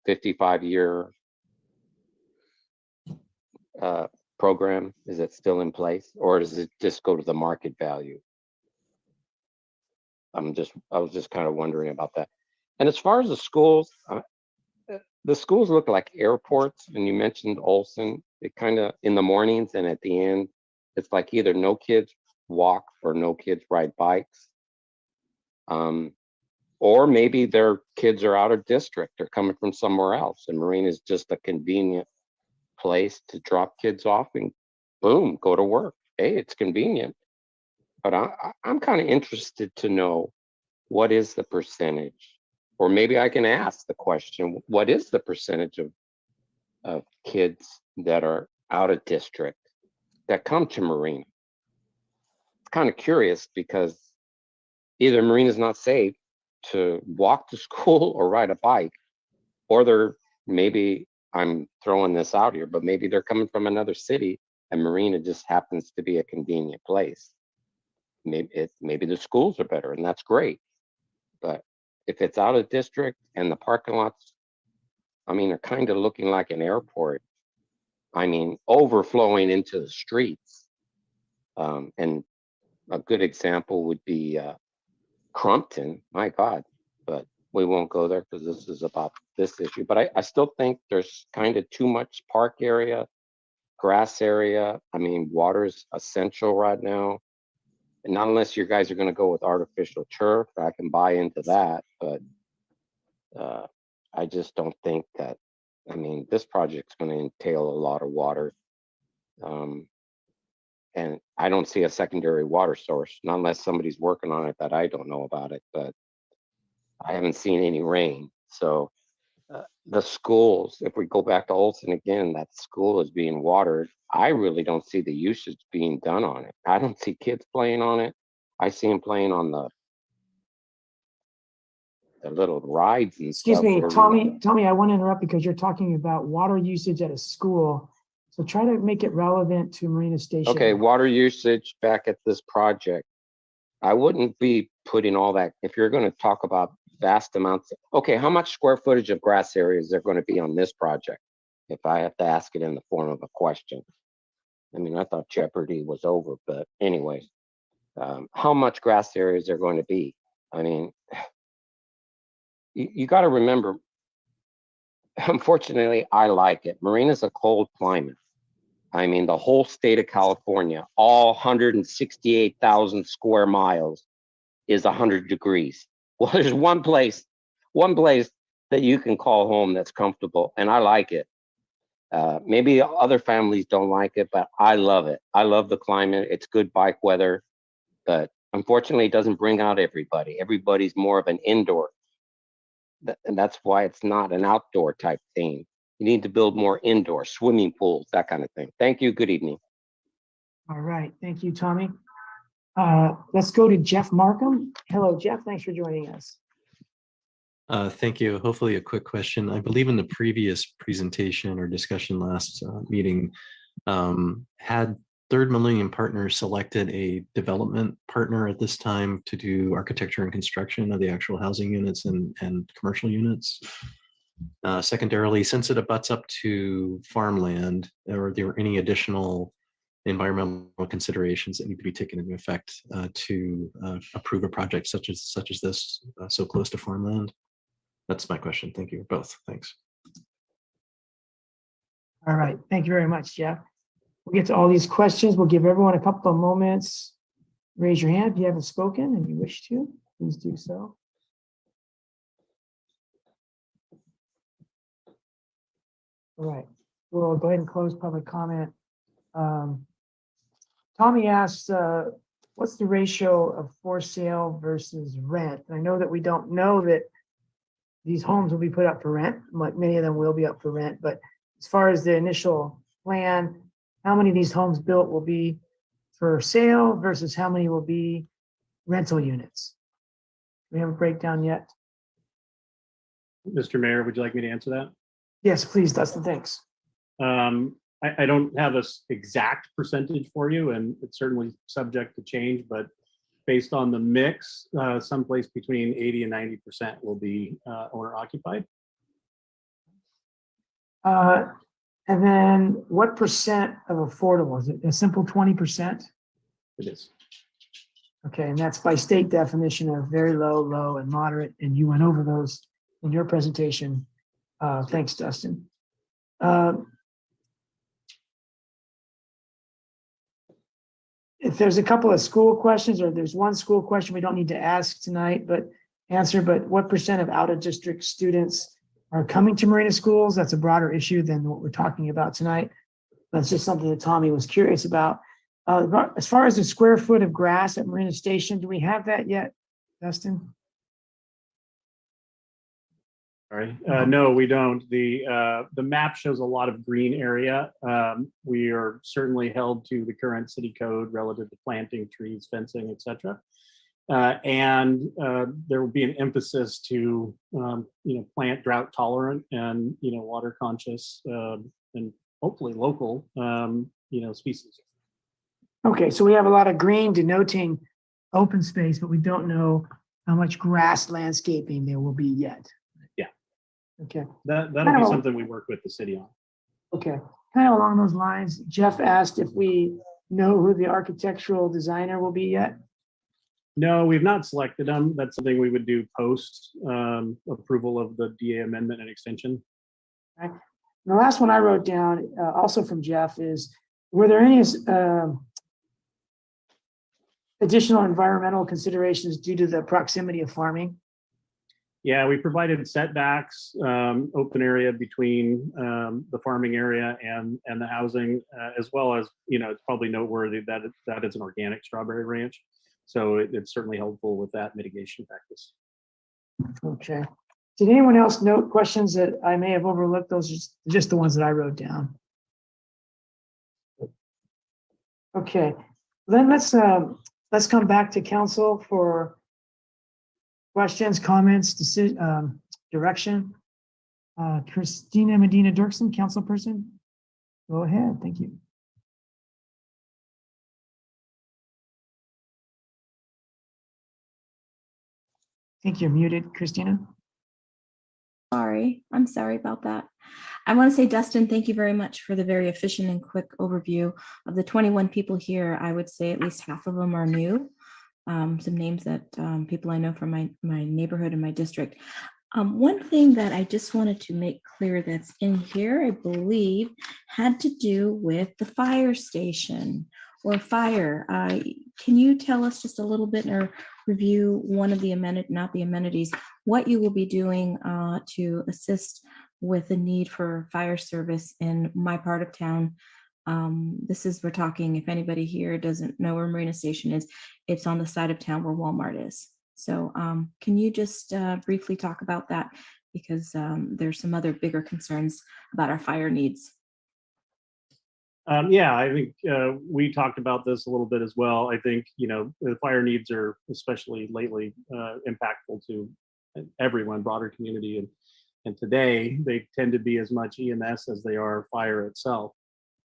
55-year program? Is it still in place, or does it just go to the market value? I was just kind of wondering about that. And as far as the schools look like airports, and you mentioned Olson. It kind of, in the mornings and at the end, it's like either no kids walk or no kids ride bikes. Or maybe their kids are out of district, they're coming from somewhere else, and Marina is just a convenient place to drop kids off and boom, go to work. Hey, it's convenient. But I'm kind of interested to know, what is the percentage? Or maybe I can ask the question, what is the percentage of kids that are out of district that come to Marina? It's kind of curious, because either Marina's not safe to walk to school or ride a bike, or maybe, I'm throwing this out here, but maybe they're coming from another city and Marina just happens to be a convenient place. Maybe the schools are better, and that's great. But if it's out of district and the parking lots, I mean, are kind of looking like an airport. I mean, overflowing into the streets. And a good example would be Crumpton, my God, but we won't go there because this is about this issue. But I still think there's kind of too much park area, grass area. I mean, water is essential right now. And not unless you guys are going to go with artificial turf, I can buy into that. But I just don't think that, I mean, this project's going to entail a lot of water. And I don't see a secondary water source, not unless somebody's working on it that I don't know about it, but I haven't seen any rain. So the schools, if we go back to Olson again, that school is being watered. I really don't see the usage being done on it. I don't see kids playing on it. I see them playing on the little rides and Excuse stuff. me, Tommy, I want to interrupt because you're talking about water usage at a school. So try to make it relevant to Marina Station. Okay, water usage back at this project. I wouldn't be putting all that, if you're going to talk about vast amounts. Okay, how much square footage of grass area is there going to be on this project? If I have to ask it in the form of a question. I mean, I thought Jeopardy was over, but anyways, how much grass area is there going to be? I mean, you got to remember, unfortunately, I like it. Marina's a cold climate. I mean, the whole state of California, all 168,000 square miles is 100 degrees. Well, there's one place that you can call home that's comfortable, and I like it. Maybe other families don't like it, but I love it. I love the climate. It's good bike weather, but unfortunately, it doesn't bring out everybody. Everybody's more of an indoor, and that's why it's not an outdoor type theme. You need to build more indoor swimming pools, that kind of thing. Thank you. Good evening. All right. Thank you, Tommy. Let's go to Jeff Markham. Hello, Jeff. Thanks for joining us. Thank you. Hopefully a quick question. I believe in the previous presentation or discussion last meeting, had Third Millennium Partners selected a development partner at this time to do architecture and construction of the actual housing units and commercial units. Secondarily, since it abuts up to farmland, are there any additional environmental considerations that need to be taken into effect to approve a project such as this so close to farmland? That's my question. Thank you both. Thanks. All right. Thank you very much, Jeff. We'll get to all these questions. We'll give everyone a couple of moments. Raise your hand if you haven't spoken and you wish to. Please do so. All right. We'll go ahead and close public comment. Tommy asked, what's the ratio of for sale versus rent? And I know that we don't know that these homes will be put up for rent, like many of them will be up for rent, but as far as the initial plan, how many of these homes built will be for sale versus how many will be rental units? Do we have a breakdown yet? Mr. Mayor, would you like me to answer that? Yes, please, Dustin, thanks. I don't have this exact percentage for you, and it's certainly subject to change, but based on the mix, someplace between 80 and 90% will be owner occupied. And then what percent of affordable? Is it a simple 20%? It is. Okay, and that's by state definition of very low, low, and moderate, and you went over those in your presentation. Thanks, Dustin. If there's a couple of school questions, or there's one school question we don't need to ask tonight, but answer, but what percent of out-of-district students are coming to Marina schools? That's a broader issue than what we're talking about tonight. That's just something that Tommy was curious about. As far as the square foot of grass at Marina Station, do we have that yet, Dustin? Sorry, no, we don't. The map shows a lot of green area. We are certainly held to the current city code relative to planting trees, fencing, etc. And there will be an emphasis to plant drought tolerant and water conscious and hopefully local species. Okay, so we have a lot of green denoting open space, but we don't know how much grass landscaping there will be yet. Yeah. Okay. That'll be something we work with the city on. Okay, kind of along those lines, Jeff asked if we know who the architectural designer will be yet. No, we've not selected them. That's something we would do post approval of the DA amendment and extension. Right. The last one I wrote down, also from Jeff, is were there any additional environmental considerations due to the proximity of farming? Yeah, we provided setbacks, open area between the farming area and the housing, as well as, it's probably noteworthy that that is an organic strawberry ranch. So it's certainly helpful with that mitigation practice. Okay. Did anyone else note questions that I may have overlooked? Those are just the ones that I wrote down. Okay, then let's come back to council for questions, comments, direction. Christina Medina Dirksen, council person. Go ahead, thank you. I think you're muted, Christina. I'm sorry about that. I want to say, Dustin, thank you very much for the very efficient and quick overview of the 21 people here. I would say at least half of them are new. Some names that people I know from my neighborhood and my district. One thing that I just wanted to make clear that's in here, I believe, had to do with the fire station or fire. Can you tell us just a little bit or review one of the amenities, what you will be doing to assist with the need for fire service in my part of town? We're talking, if anybody here doesn't know where Marina Station is, it's on the side of town where Walmart is. So can you just briefly talk about that? Because there's some other bigger concerns about our fire needs. Yeah, I think we talked about this a little bit as well. I think, the fire needs are especially lately impactful to everyone, broader community. And today they tend to be as much EMS as they are fire itself.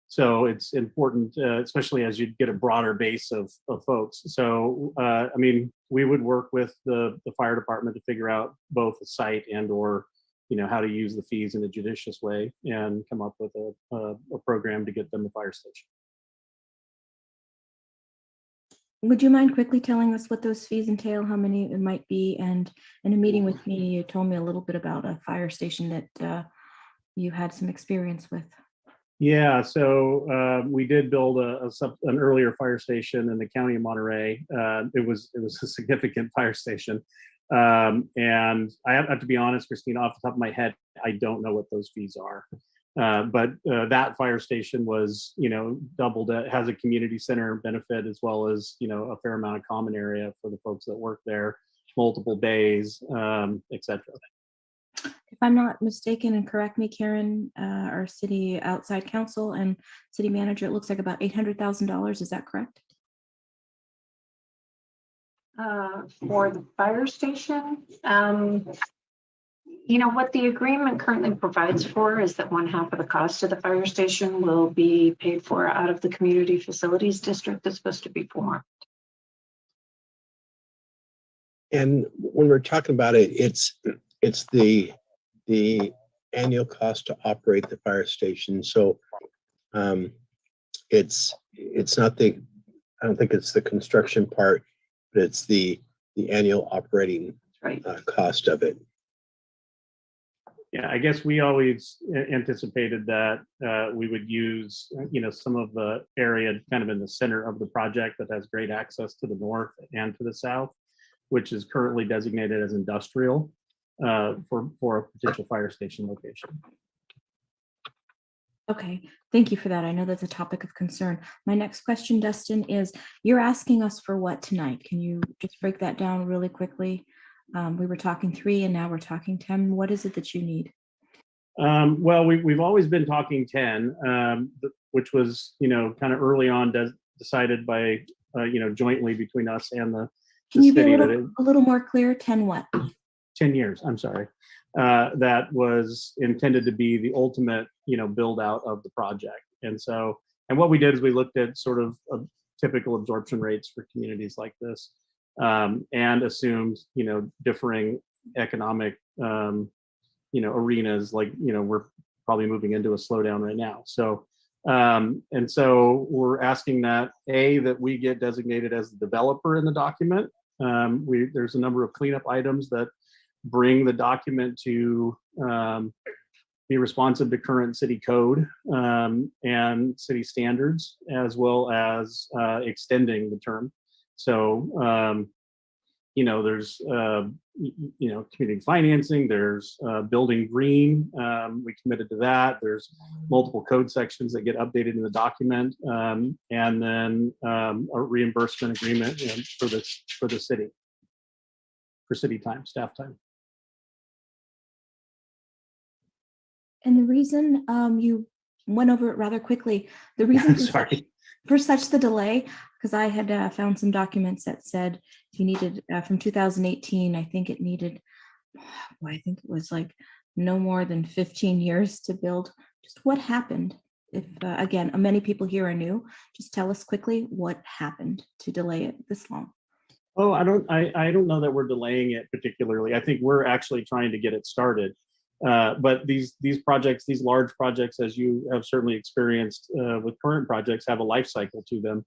So it's important, especially as you get a broader base of folks. So, we would work with the fire department to figure out both the site and or, how to use the fees in a judicious way and come up with a program to get them a fire station. Would you mind quickly telling us what those fees entail, how many it might be? And in a meeting with me, you told me a little bit about a fire station that you had some experience with. Yeah, so we did build an earlier fire station in the county of Monterey. It was a significant fire station. And I have to be honest, Christina, off the top of my head, I don't know what those fees are. But that fire station was, doubled. It has a community center benefit as well as, a fair amount of common area for the folks that work there, multiple bays, etc. If I'm not mistaken, and correct me, Karen, our city outside counsel and city manager, it looks like about $800,000. Is that correct? For the fire station, what the agreement currently provides for is that 1/2 of the cost of the fire station will be paid for out of the community facilities district that's supposed to be formed. And when we're talking about it, it's the annual cost to operate the fire station. So it's not I don't think it's the construction part, but it's the annual operating cost of it. Yeah, I guess we always anticipated that we would use, some of the area kind of in the center of the project that has great access to the north and to the south, which is currently designated as industrial for a potential fire station location. Okay, thank you for that. I know that's a topic of concern. My next question, Dustin, is you're asking us for what tonight? Can you just break that down really quickly? We were talking 3 and now we're talking 10. What is it that you need? Well, we've always been talking 10, which was, kind of early on decided by, jointly between us and the Can you be city a little more clear? 10 what? 10 years, I'm sorry. That was intended to be the ultimate, build out of the project. And what we did is we looked at sort of typical absorption rates for communities like this, and assumed, differing economic, arenas, like, we're probably moving into a slowdown right now. So we're asking that we get designated as the developer in the document. There's a number of cleanup items that bring the document to be responsive to current city code and city standards, as well as extending the term. So, there's, community financing, there's building green. We committed to that. There's multiple code sections that get updated in the document, and then a reimbursement agreement for the city, for city time, staff time. And the reason you went over it rather quickly, the reason for such the delay, because I had found some documents that said you needed from 2018, I think it needed, I think it was like no more than 15 years to build. Just what happened? If again, many people here are new, just tell us quickly what happened to delay it this long. Oh, I don't know that we're delaying it particularly. I think we're actually trying to get it started. But these projects, these large projects, as you have certainly experienced with current projects, have a life cycle to them.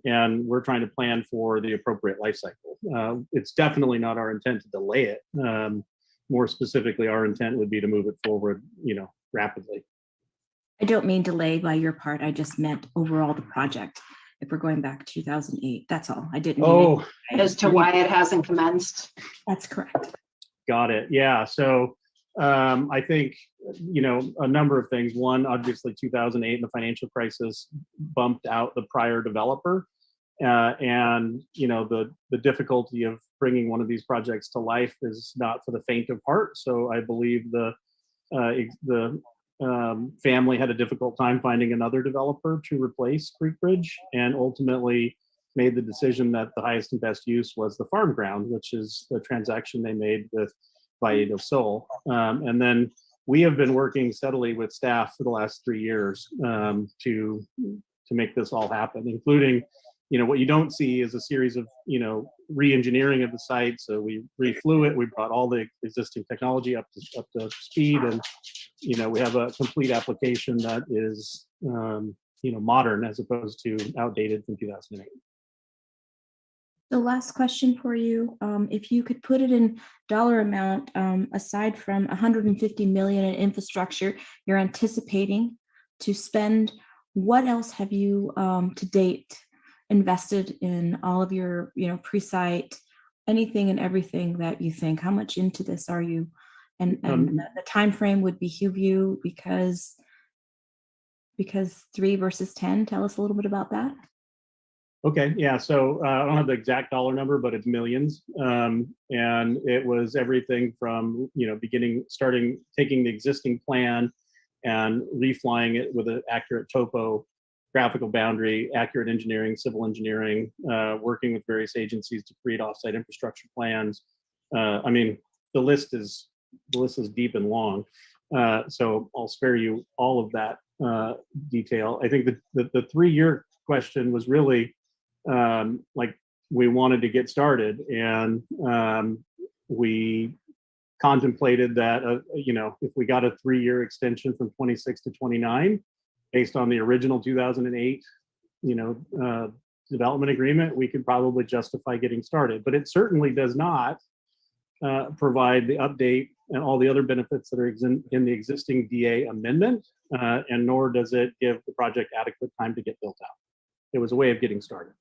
And we're trying to plan for the appropriate life cycle. It's definitely not our intent to delay it. More specifically, our intent would be to move it forward, rapidly. I don't mean delay by your part. I just meant overall the project. If we're going back to 2008, that's all. I didn't mean as to why it hasn't commenced. That's correct. Got it. Yeah. So I think, a number of things. One, obviously 2008 and the financial crisis bumped out the prior developer. And, the difficulty of bringing one of these projects to life is not for the faint of heart. So I believe the family had a difficult time finding another developer to replace Creek Bridge, and ultimately made the decision that the highest and best use was the farm ground, which is the transaction they made with Valle del Sol. And then we have been working steadily with staff for the last 3 years to make this all happen, including, what you don't see is a series of, re-engineering of the site. So we reflew it. We brought all the existing technology up to speed, and, we have a complete application that is, modern as opposed to outdated from 2008. The last question for you, if you could put it in dollar amount, aside from 150 million in infrastructure you're anticipating to spend, what else have you to date invested in all of your, pre-site, anything and everything that you think? How much into this are you? And the time frame would behoove you because 3 versus 10. Tell us a little bit about that. Okay, yeah, so I don't have the exact dollar number, but it's millions. And it was everything from, taking the existing plan and reflying it with an accurate topographical boundary, accurate engineering, civil engineering, working with various agencies to create offsite infrastructure plans. The list is deep and long. So I'll spare you all of that detail. I think the 3-year question was really, we wanted to get started, and we contemplated that, if we got a 3-year extension from 26 to 29, based on the original 2008, development agreement, we could probably justify getting started. But it certainly does not provide the update and all the other benefits that are in the existing DA amendment, and nor does it give the project adequate time to get built out. It was a way of getting started.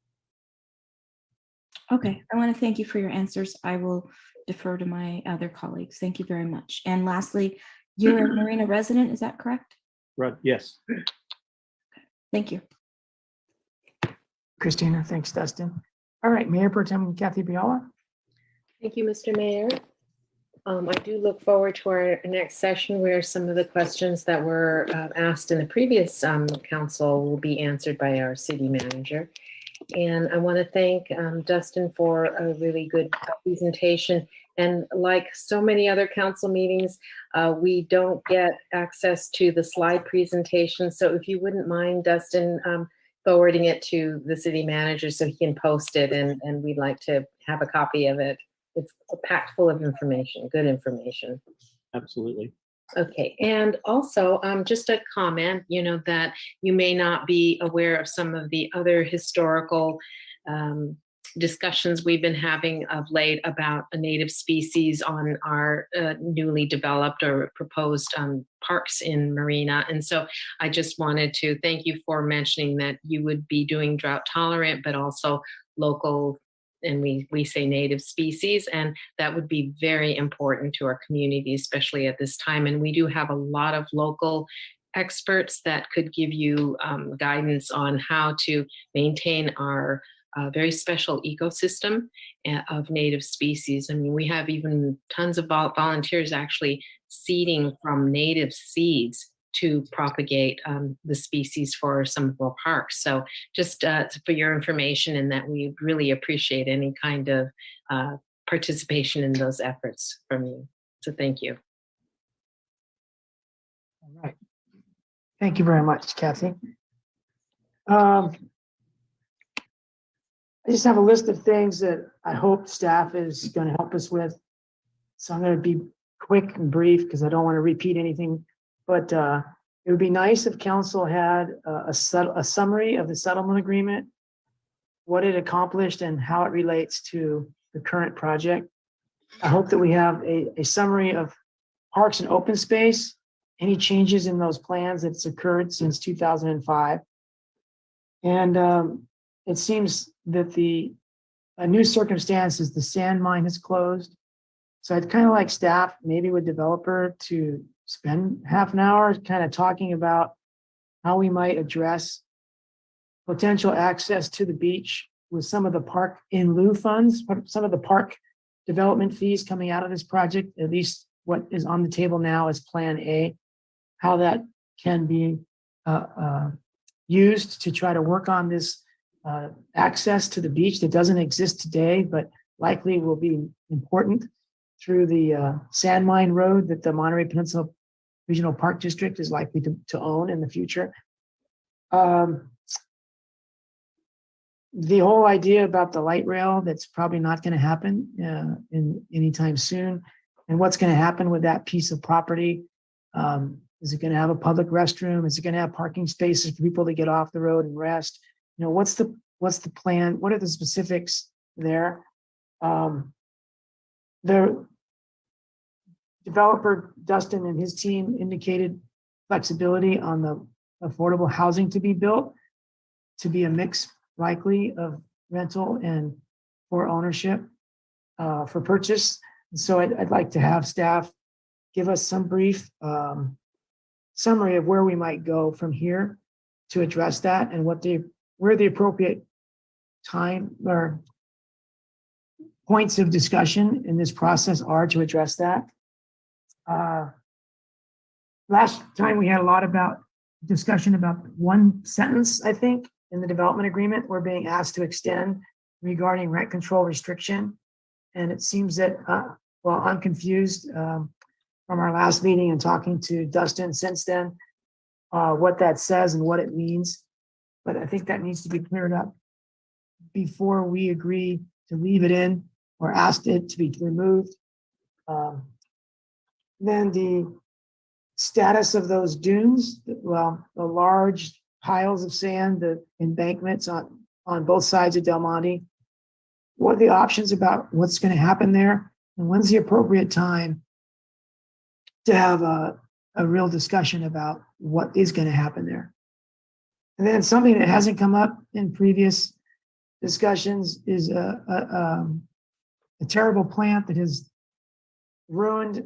Okay, I want to thank you for your answers. I will defer to my other colleagues. Thank you very much. And lastly, you're a Marina resident, is that correct? Right, yes. Thank you. Christina, thanks, Dustin. All right, Mayor Pro Tem Kathy Biala. Thank you, Mr. Mayor. I do look forward to our next session where some of the questions that were asked in the previous council will be answered by our city manager. And I want to thank Dustin for a really good presentation. And like so many other council meetings, we don't get access to the slide presentation. So if you wouldn't mind, Dustin, forwarding it to the city manager so he can post it, and we'd like to have a copy of it. It's packed full of information, good information. Absolutely. Okay, and also just a comment, that you may not be aware of some of the other historical discussions we've been having of late about a native species on our newly developed or proposed parks in Marina. And so I just wanted to thank you for mentioning that you would be doing drought tolerant, but also local, and we say native species, and that would be very important to our community, especially at this time. And we do have a lot of local experts that could give you guidance on how to maintain our very special ecosystem of native species. I mean, we have even tons of volunteers actually seeding from native seeds to propagate the species for some of our parks. So just for your information, and that we really appreciate any kind of participation in those efforts from you. So thank you. All right. Thank you very much, Kathy. I just have a list of things that I hope staff is going to help us with. So I'm going to be quick and brief because I don't want to repeat anything. But it would be nice if council had a summary of the settlement agreement, what it accomplished, and how it relates to the current project. I hope that we have a summary of parks and open space, any changes in those plans that's occurred since 2005. And it seems that a new circumstance is the sand mine has closed. So I'd kind of like staff, maybe with developer, to spend half an hour kind of talking about how we might address potential access to the beach with some of the park in lieu funds, some of the park development fees coming out of this project, at least what is on the table now is Plan A, how that can be used to try to work on this access to the beach that doesn't exist today, but likely will be important through the sand mine road that the Monterey Peninsula Regional Park District is likely to own in the future. The whole idea about the light rail, that's probably not going to happen in anytime soon. And what's going to happen with that piece of property? Is it going to have a public restroom? Is it going to have parking spaces for people to get off the road and rest? What's the plan? What are the specifics there? The developer, Dustin, and his team indicated flexibility on the affordable housing to be built, to be a mix likely of rental and for ownership for purchase. And so I'd like to have staff give us some brief summary of where we might go from here to address that, and where the appropriate time or points of discussion in this process are to address that. Last time we had a lot about discussion about one sentence, I think, in the development agreement we're being asked to extend regarding rent control restriction. And it seems that, well, I'm confused from our last meeting and talking to Dustin since then, what that says and what it means. But I think that needs to be cleared up. before we agree to leave it in or asked it to be removed. Then the status of those dunes, well, the large piles of sand, the embankments on both sides of Del Monte. What are the options about what's going to happen there? And when's the appropriate time to have a real discussion about what is going to happen there? And then something that hasn't come up in previous discussions is a terrible plant that has ruined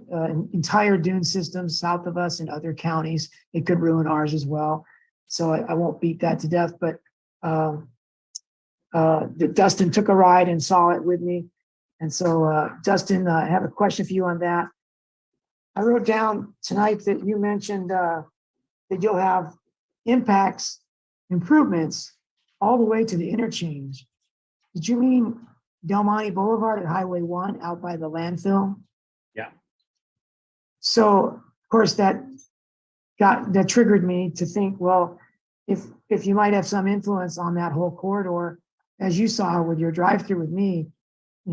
entire dune systems south of us in other counties. It could ruin ours as well. So I won't beat that to death, but Dustin took a ride and saw it with me. And so Dustin, I have a question for you on that. I wrote down tonight that you mentioned that you'll have improvements all the way to the interchange. Did you mean Del Monte Boulevard at Highway 1 out by the landfill? Yeah. So of course that triggered me to think, well, if you might have some influence on that whole corridor, as you saw with your drive-through with me,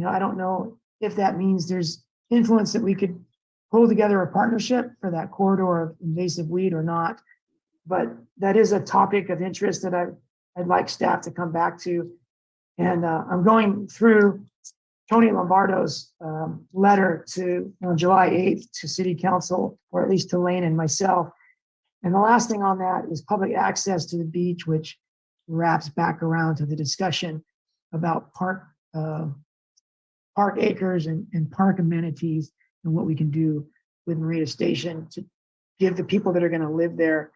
I don't know if that means there's influence that we could pull together a partnership for that corridor of invasive weed or not. But that is a topic of interest that I'd like staff to come back to. And I'm going through Tony Lombardo's letter on July 8th to City Council, or at least to Lane and myself. And the last thing on that is public access to the beach, which wraps back around to the discussion about park acres and park amenities and what we can do with Marina Station to give the people that are going to live there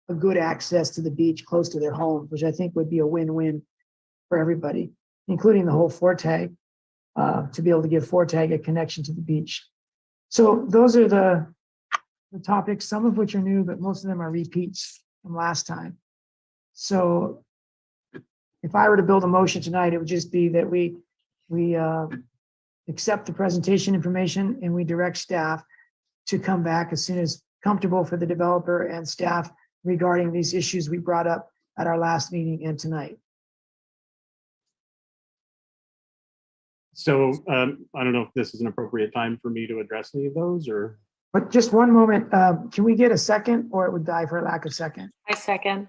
a good access to the beach close to their home, which I think would be a win-win for everybody, including the whole Forte, to be able to give Forte a connection to the beach. So those are the topics, some of which are new, but most of them are repeats from last time. So if I were to build a motion tonight, it would just be that we accept the presentation information and we direct staff to come back as soon as comfortable for the developer and staff regarding these issues we brought up at our last meeting and tonight. So I don't know if this is an appropriate time for me to address any of those, or. But just one moment, can we get a second, or it would die for lack of second? I second.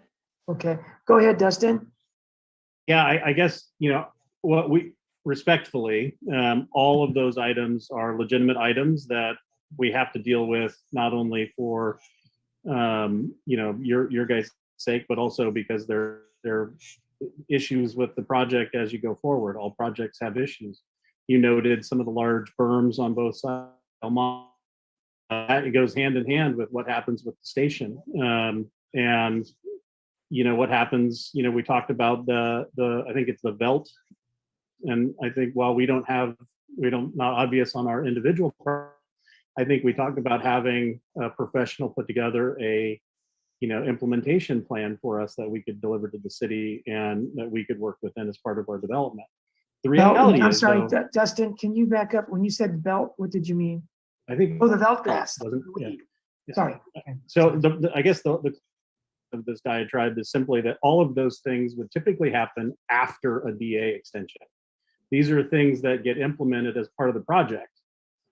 Okay, go ahead, Dustin. Yeah, I guess, what we respectfully, all of those items are legitimate items that we have to deal with, not only for, your guys' sake, but also because they're issues with the project as you go forward. All projects have issues. You noted some of the large berms on both sides. It goes hand in hand with what happens with the station. And what happens, we talked about I think it's the Velt. And I think while not obvious on our individual part, I think we talked about having a professional put together a implementation plan for us that we could deliver to the city and that we could work within as part of our development. The reality I'm is, sorry, though, Dustin, can you back up? When you said belt, what did you mean? I think. Oh, the Velt grass. Yeah. Sorry. So I guess the of this diatribe is simply that all of those things would typically happen after a DA extension. These are things that get implemented as part of the project.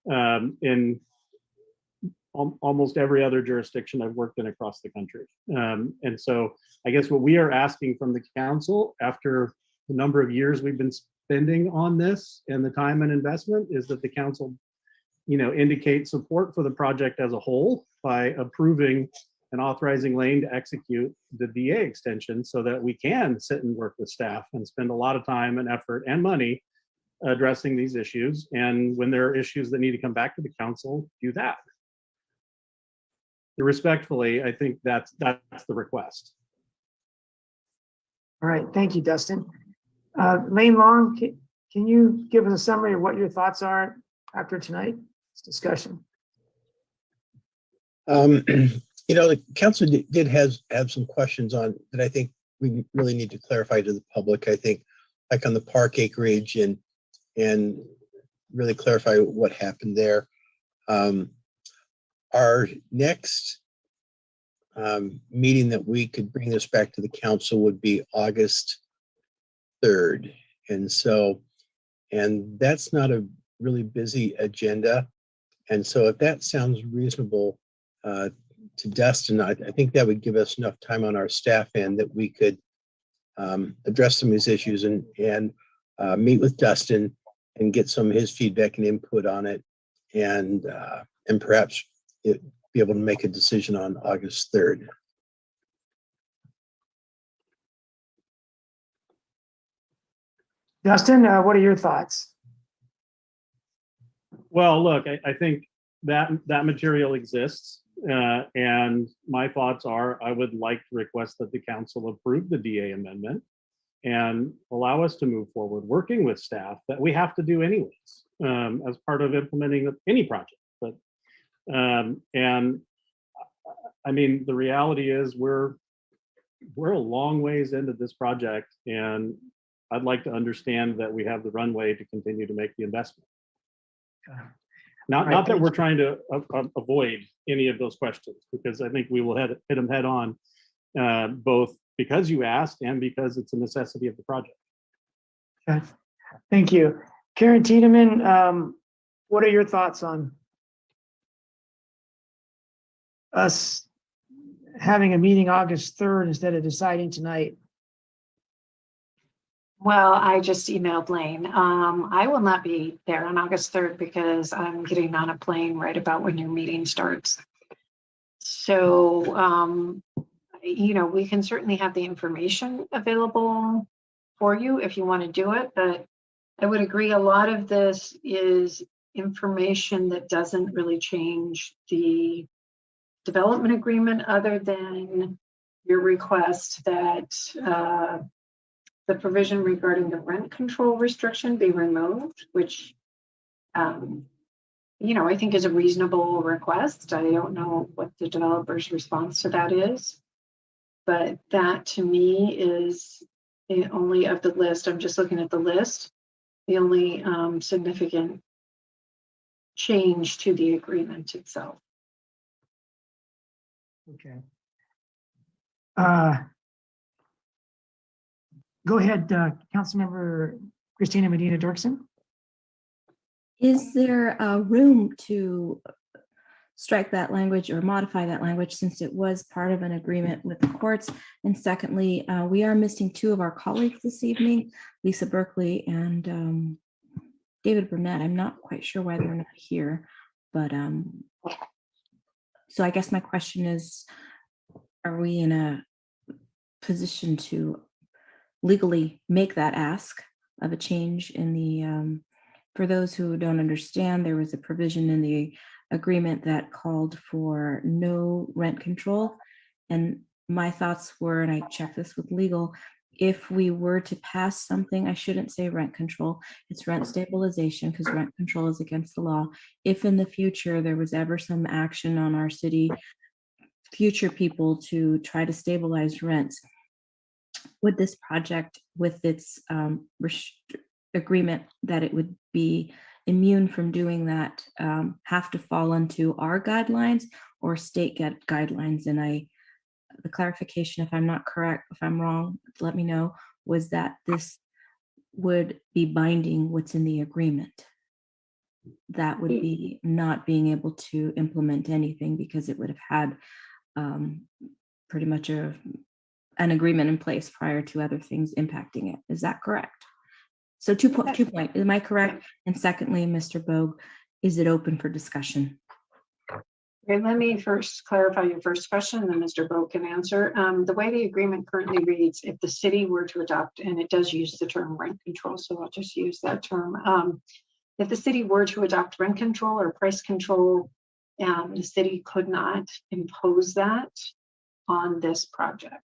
In almost every other jurisdiction I've worked in across the country. And so I guess what we are asking from the council after the number of years we've been spending on this and the time and investment is that the council, indicate support for the project as a whole by approving and authorizing Lane to execute the DA extension so that we can sit and work with staff and spend a lot of time and effort and money addressing these issues. And when there are issues that need to come back to the council, do that. Respectfully, I think that's the request. All right, thank you, Dustin. Lane Long, can you give us a summary of what your thoughts are after tonight's discussion? The council did have some questions on that I think we really need to clarify to the public. I think like on the park acreage and really clarify what happened there. Our next meeting that we could bring this back to the council would be August 3rd. And so, and that's not a really busy agenda. And so if that sounds reasonable to Dustin, I think that would give us enough time on our staff end that we could address some of these issues and meet with Dustin and get some of his feedback and input on it, and perhaps be able to make a decision on August 3rd. Dustin, what are your thoughts? Well, look, I think that material exists. And my thoughts are, I would like to request that the council approve the DA amendment and allow us to move forward, working with staff that we have to do anyways, as part of implementing any project. But, and I mean, the reality is we're a long ways into this project, and I'd like to understand that we have the runway to continue to make the investment. Not that we're trying to avoid any of those questions, because I think we will hit them head on, both because you asked and because it's a necessity of the project. Okay. Thank you. Karen Tiedemann, what are your thoughts on us having a meeting August 3rd instead of deciding tonight? Well, I just emailed Lane. I will not be there on August 3rd because I'm getting on a plane right about when your meeting starts. So, you know, we can certainly have the information available for you if you want to do it, but I would agree a lot of this is information that doesn't really change the development agreement, other than your request that the provision regarding the rent control restriction be removed, which, you know, I think is a reasonable request. I don't know what the developer's response to that is, but that to me is the only of the list. I'm just looking at the list. The only significant change to the agreement itself. Okay. Go ahead, Councilmember Christina Medina Dirksen. Is there a room to strike that language or modify that language, since it was part of an agreement with the courts? And secondly, we are missing two of our colleagues this evening, Lisa Berkeley and David Burnett. I'm not quite sure why they're not here, but so I guess my question is, are we in a position to legally make that ask of a change in the, for those who don't understand, there was a provision in the agreement that called for no rent control. And my thoughts were, and I checked this with legal, if we were to pass something, I shouldn't say rent control, it's rent stabilization, because rent control is against the law. If in the future there was ever some action on our city, future people to try to stabilize rents, would this project with its agreement that it would be immune from doing that have to fall into our guidelines or state guidelines? And the clarification, if I'm not correct, if I'm wrong, let me know, was that this would be binding what's in the agreement. That would be not being able to implement anything because it would have had pretty much an agreement in place prior to other things impacting it. Is that correct? So 2 point, am I correct? And secondly, Mr. Bogue, is it open for discussion? Okay, let me first clarify your first question, and then Mr. Bogue can answer. The way the agreement currently reads, if the city were to adopt, and it does use the term rent control, so I'll just use that term. If the city were to adopt rent control or price control, the city could not impose that on this project.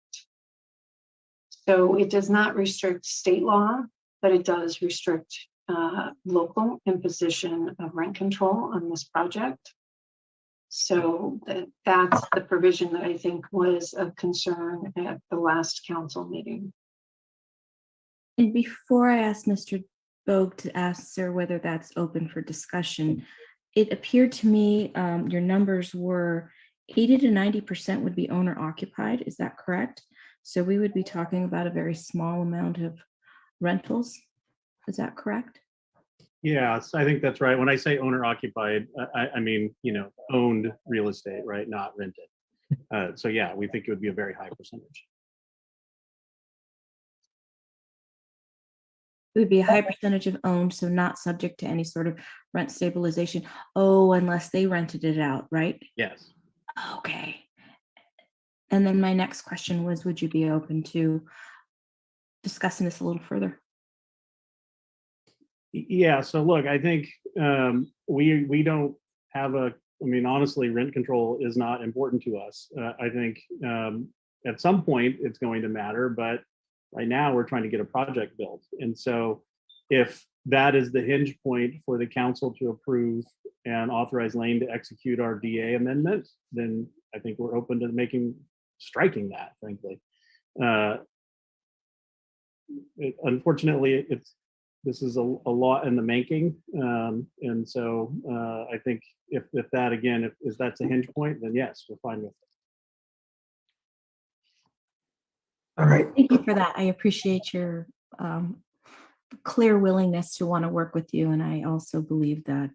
So it does not restrict state law, but it does restrict local imposition of rent control on this project. So that's the provision that I think was of concern at the last council meeting. And before I ask Mr. Bogue to answer whether that's open for discussion, it appeared to me your numbers were 80 to 90% would be owner occupied. Is that correct? So we would be talking about a very small amount of rentals. Is that correct? Yes, I think that's right. When I say owner occupied, I mean, owned real estate, right? Not rented. So yeah, we think it would be a very high percentage. It would be a high percentage of owned, so not subject to any sort of rent stabilization. Oh, unless they rented it out, right? Yes. Okay. And then my next question was, would you be open to discussing this a little further? Yeah, so look, I think we don't have I mean, honestly, rent control is not important to us. I think at some point it's going to matter, but right now we're trying to get a project built. And so if that is the hinge point for the council to approve and authorize Lane to execute our DA amendment, then I think we're open to striking that, frankly. Unfortunately, this is a lot in the making. And so I think if that, again, if that's a hinge point, then yes, we're fine with it. All right. Thank you for that. I appreciate your clear willingness to want to work with you. And I also believe that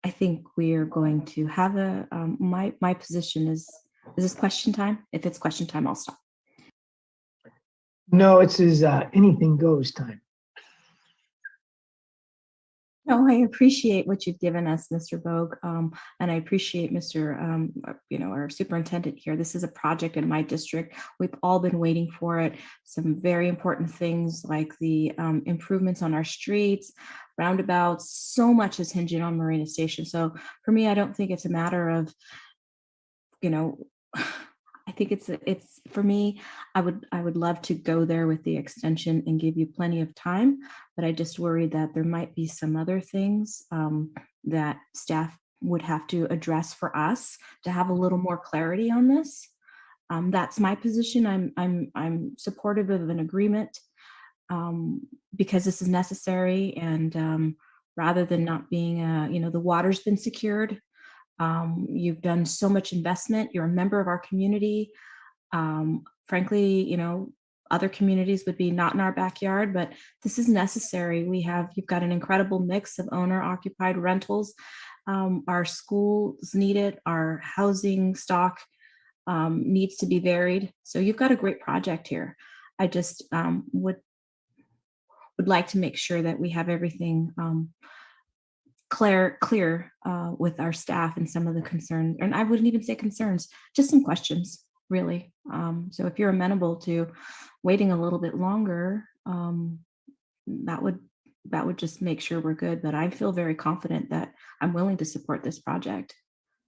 I think we are going to have my position is this question time? If it's question time, I'll stop. No, it's anything goes time. No, I appreciate what you've given us, Mr. Vogue, and I appreciate Mr. Our superintendent here. This is a project in my district. We've all been waiting for it. Some very important things like the improvements on our streets, roundabouts. So much is hinging on Marina Station. So for me, I don't think it's a matter of, I think it's for me, I would love to go there with the extension and give you plenty of time, but I just worry that there might be some other things that staff would have to address for us to have a little more clarity on this. That's my position. I'm supportive of an agreement because this is necessary, and rather than not being the water's been secured. You've done so much investment. You're a member of our community. Frankly, other communities would be not in our backyard, but this is necessary. You've got an incredible mix of owner occupied rentals. Our schools need it. Our housing stock needs to be varied. So you've got a great project here. I just would like to make sure that we have everything clear with our staff and some of the concerns, and I wouldn't even say concerns, just some questions, really. So if you're amenable to waiting a little bit longer, that would just make sure we're good. But I feel very confident that I'm willing to support this project,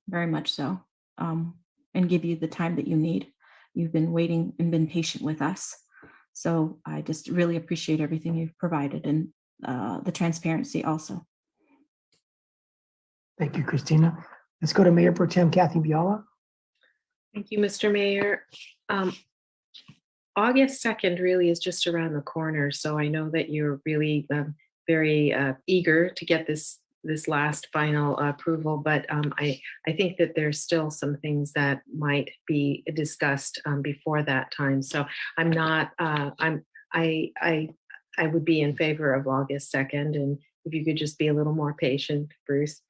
very much so, and give you the time that you need. You've been waiting and been patient with us. So I just really appreciate everything you've provided and the transparency also. Thank you, Christina. Let's go to Mayor Pro Tem Kathy Biala. Thank you, Mr. Mayor. August 2nd really is just around the corner, so I know that you're really very eager to get this last final approval, but I think that there's still some things that might be discussed before that time. So I'm not. I would be in favor of August 2nd, and if you could just be a little more patient, Bruce.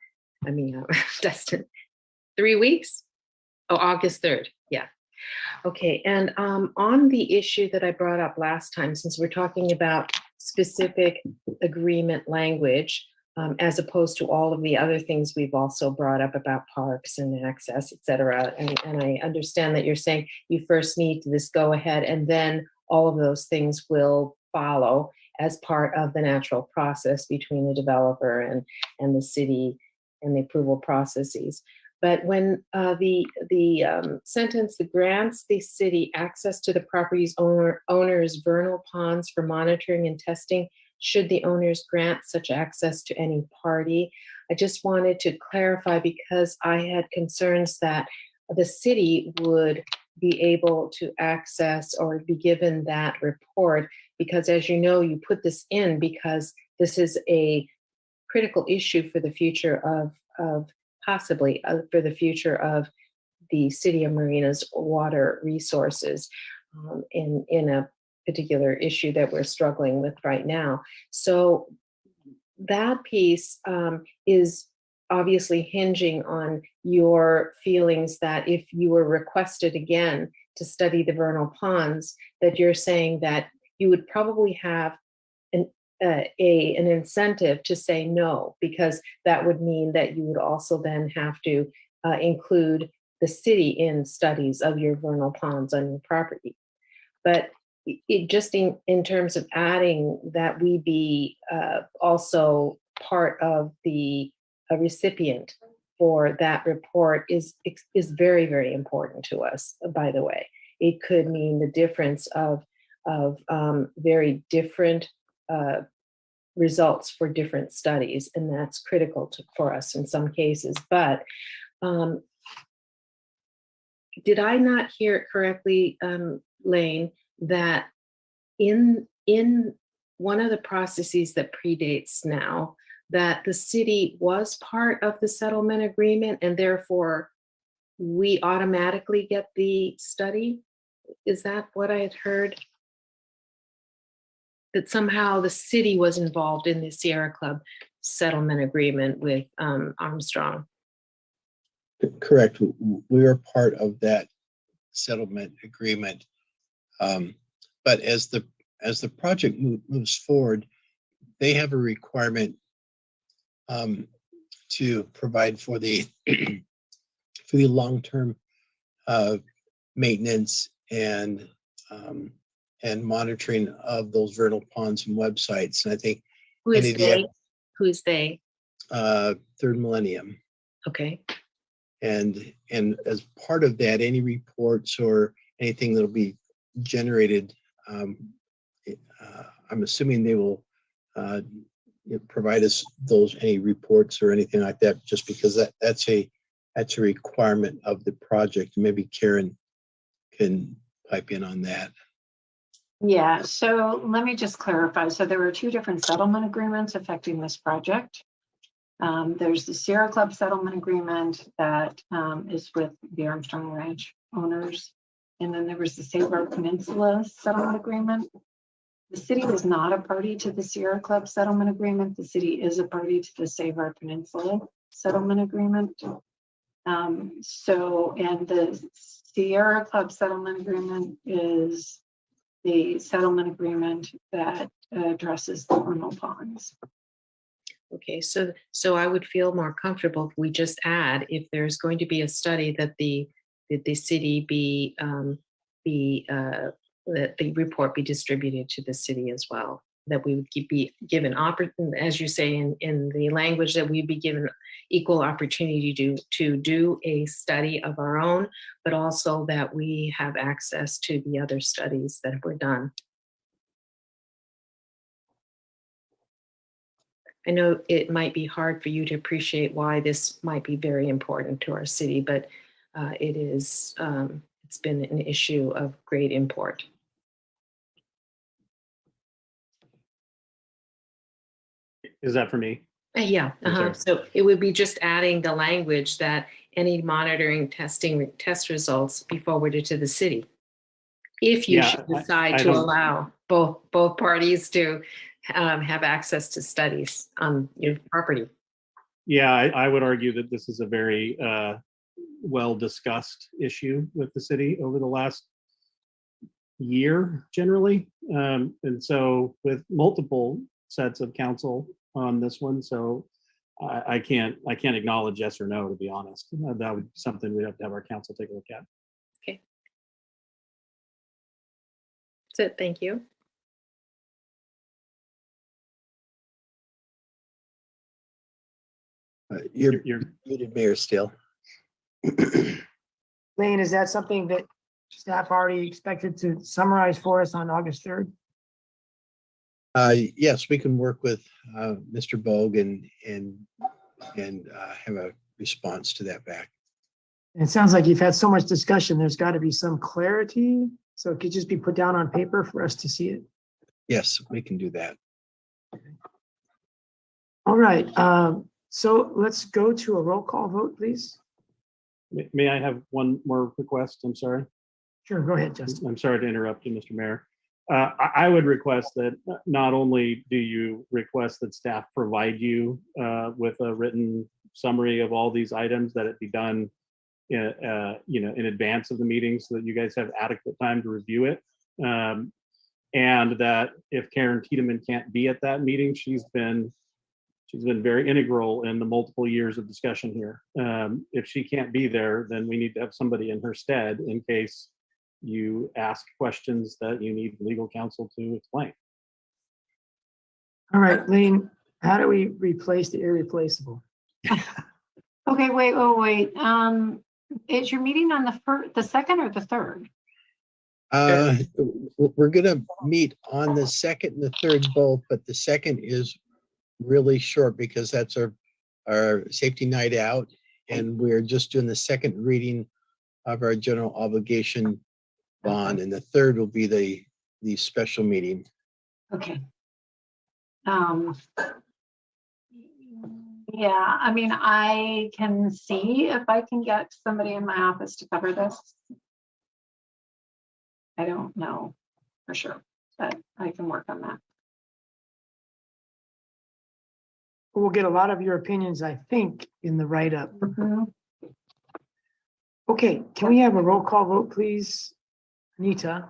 Dustin, 3 weeks? Oh, August 3rd. Yeah. Okay. And on the issue that I brought up last time, since we're talking about specific agreement language, as opposed to all of the other things we've also brought up about parks and access, et cetera. And I understand that you're saying you first need this go ahead, and then all of those things will follow as part of the natural process between the developer and the city and the approval processes. But when the sentence that grants the city access to the property's owner's vernal ponds for monitoring and testing, should the owners grant such access to any party, I just wanted to clarify, because I had concerns that the city would be able to access or be given that report, because as you know, you put this in because this is a critical issue for the future of possibly for the future of the city of Marina's water resources in particular issue that we're struggling with right now. So that piece is obviously hinging on your feelings that if you were requested again to study the vernal ponds, that you're saying that you would probably have an incentive to say no, because that would mean that you would also then have to include the city in studies of your vernal ponds on your property. But it just in terms of adding that we be also part of the recipient for that report is very, very important to us, by the way. It could mean the difference of very different results for different studies, and that's critical for us in some cases. But did I not hear it correctly, Lane, that in one of the processes that predates now, that the city was part of the settlement agreement and therefore we automatically get the study? Is that what I had heard? That somehow the city was involved in the Sierra Club settlement agreement with Armstrong. Correct. We are part of that settlement agreement. But as the project moves forward, they have a requirement to provide for the for the long-term maintenance and monitoring of those vernal ponds and websites. And I think Who is they? Who is they? Third Millennium. Okay. And as part of that, any reports or anything that'll be generated, I'm assuming they will provide us any reports or anything like that, just because that's a requirement of the project. Maybe Karen can pipe in on that. Yeah, so let me just clarify. So there were two different settlement agreements affecting this project. There's the Sierra Club settlement agreement that is with the Armstrong Ranch owners. And then there was the Save Peninsula settlement agreement. The city was not a party to the Sierra Club settlement agreement. The city is a party to the Save Peninsula settlement agreement. And the Sierra Club settlement agreement is the settlement agreement that addresses the vernal ponds. Okay, so I would feel more comfortable if we just add, if there's going to be a study, that the city that the report be distributed to the city as well. That we would be given as you say in the language, that we'd be given equal opportunity to do a study of our own, but also that we have access to the other studies that were done. I know it might be hard for you to appreciate why this might be very important to our city, but it is, it's been an issue of great import. Is that for me? Yeah. So it would be just adding the language that any monitoring test results be forwarded to the city. If you should decide to allow both parties to have access to studies on your property. Yeah, I would argue that this is a very well-discussed issue with the city over the last year, generally. And so with multiple sets of counsel on this one, so I can't acknowledge yes or no, to be honest. That would be something we'd have to have our counsel take a look at. Okay. That's it. Thank you. You're muted, Mayor, still. Lane, is that something that staff already expected to summarize for us on August 3rd? Yes, we can work with Mr. Bogue and have a response to that back. It sounds like you've had so much discussion, there's got to be some clarity. So it could just be put down on paper for us to see it. Yes, we can do that. All right. So let's go to a roll call vote, please. May I have one more request? I'm sorry. Sure, go ahead, Justin. I'm sorry to interrupt you, Mr. Mayor. I would request that not only do you request that staff provide you with a written summary of all these items, that it be done in advance of the meeting so that you guys have adequate time to review it. And that if Karen Tiedemann can't be at that meeting, she's been very integral in the multiple years of discussion here. If she can't be there, then we need to have somebody in her stead in case you ask questions that you need legal counsel to explain. All right, Lane, how do we replace the irreplaceable? Okay, wait. Is your meeting on the second or the third? We're gonna meet on the second and the third both, but the second is really short because that's our safety night out, and we're just doing the second reading of our general obligation bond, and the third will be the special meeting. Okay. Yeah, I mean, I can see if I can get somebody in my office to cover this. I don't know for sure, but I can work on that. We'll get a lot of your opinions, I think, in the write-up. Okay, can we have a roll call vote, please? Anita?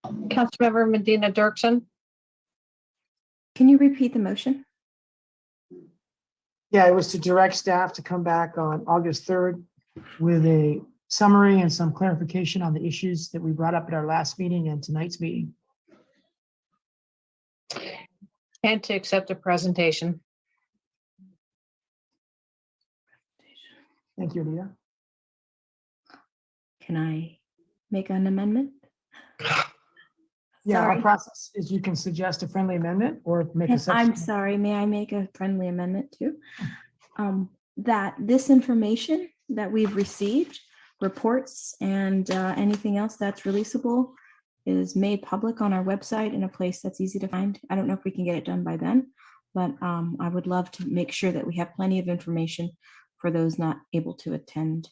Councilmember Medina Dirksen, Can you repeat the motion? Yeah, it was to direct staff to come back on August 3rd with a summary and some clarification on the issues that we brought up at our last meeting and tonight's meeting. and to accept the presentation. Thank you, Anita. Can I make an amendment? Yeah, our Sorry. process is you can suggest a friendly amendment or make a And I'm substitute. sorry, may I make a friendly amendment too? That this information that we've received, reports and anything else that's releasable is made public on our website in a place that's easy to find. I don't know if we can get it done by then, but I would love to make sure that we have plenty of information for those not able to attend.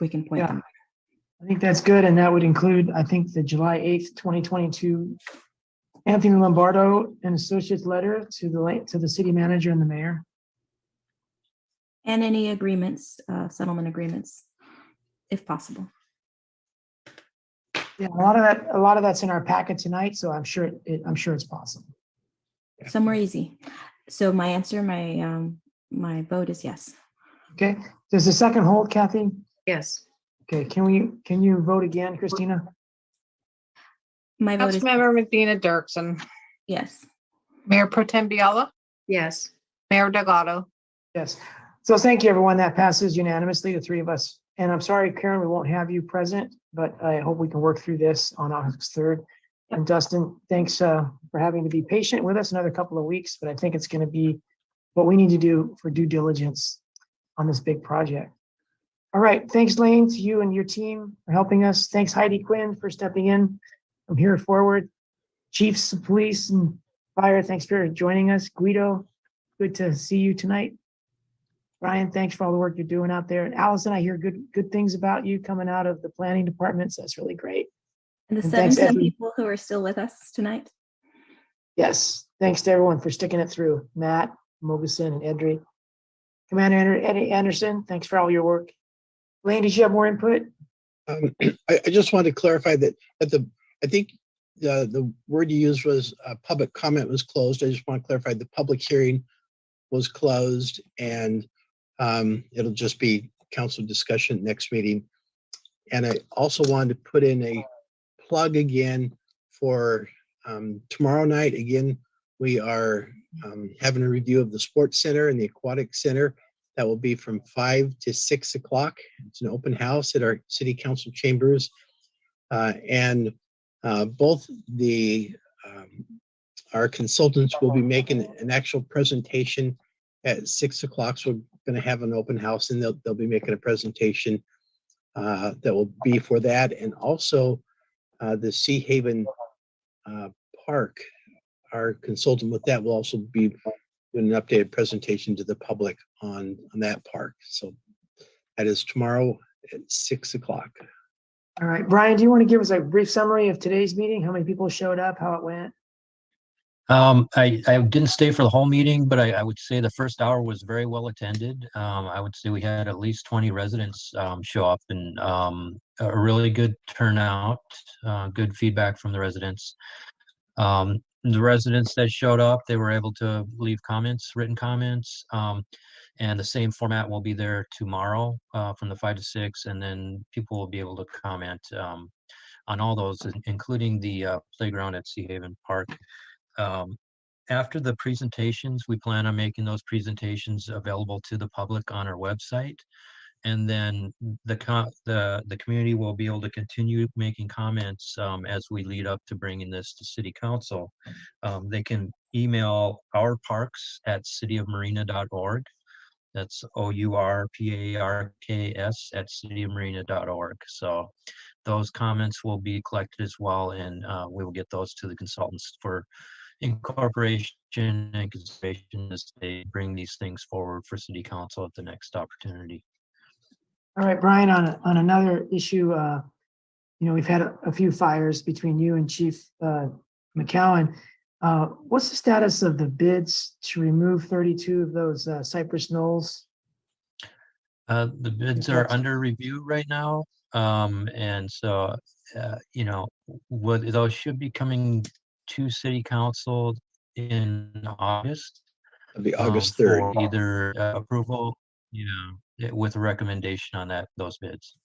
We can point Yeah. them. I think that's good, and that would include, I think, the July 8th, 2022 Anthony Lombardo and Associates letter to the city manager and the mayor. And any agreements, settlement agreements, if possible. Yeah, a lot of that's in our packet tonight, so I'm sure it's possible. Somewhere easy. So my answer, my vote is yes. Okay, does the second hold, Kathy? Yes. Okay, can you vote again, Christina? My vote is Councilmember Medina Dirksen, yes. Mayor Pro Tem Biella, Yes. Mayor Delgado. Yes. So thank you, everyone. That passes unanimously, the three of us. And I'm sorry, Karen, we won't have you present, but I hope we can work through this on August 3rd. And Dustin, thanks for having to be patient with us another couple of weeks, but I think it's going to be what we need to do for due diligence on this big project. All right. Thanks, Lane, to you and your team for helping us. Thanks, Heidi Quinn, for stepping in from here forward. Chiefs of police and fire, thanks for joining us. Guido, good to see you tonight. Brian, thanks for all the work you're doing out there. And Allison, I hear good things about you coming out of the planning department, so that's really great. And the And thanks, 17 Evan. people who are still with us tonight. Yes, thanks to everyone for sticking it through. Matt, Moguson, and Edry. Commander Eddie Anderson, thanks for all your work. Lane, did you have more input? I just wanted to clarify that I think the word you used was public comment was closed. I just want to clarify the public hearing was closed, and it'll just be council discussion next meeting. And I also wanted to put in a plug again for tomorrow night. Again, we are having a review of the sports center and the aquatic center. That will be from 5 to 6 o'clock. It's an open house at our city council chambers. And both our consultants will be making an actual presentation at 6 o'clock. So we're going to have an open house, and they'll be making a presentation that will be for that. And also the Sea Haven Park, our consultant with that will also be doing an updated presentation to the public on that park. So that is tomorrow at 6 o'clock. All right, Brian, do you want to give us a brief summary of today's meeting? How many people showed up, how it went? I didn't stay for the whole meeting, but I would say the first hour was very well attended. I would say we had at least 20 residents show up and a really good turnout, good feedback from the residents. The residents that showed up, they were able to leave comments, written comments. And the same format will be there tomorrow from the 5 to 6, and then people will be able to comment on all those, including the playground at Sea Haven Park. After the presentations, we plan on making those presentations available to the public on our website. And then the community will be able to continue making comments as we lead up to bringing this to City Council. They can email ourparks@cityofmarina.org. That's OURPARKS @cityofmarina.org. So those comments will be collected as well, and we will get those to the consultants for incorporation and consideration as they bring these things forward for City Council at the next opportunity. All right, Brian, on another issue, we've had a few fires between you and Chief McCowan. What's the status of the bids to remove 32 of those cypress knolls? The bids are under review right now. And so, those should be coming to City Council in August. It'll be August 3rd. For either approval, with a recommendation on those bids.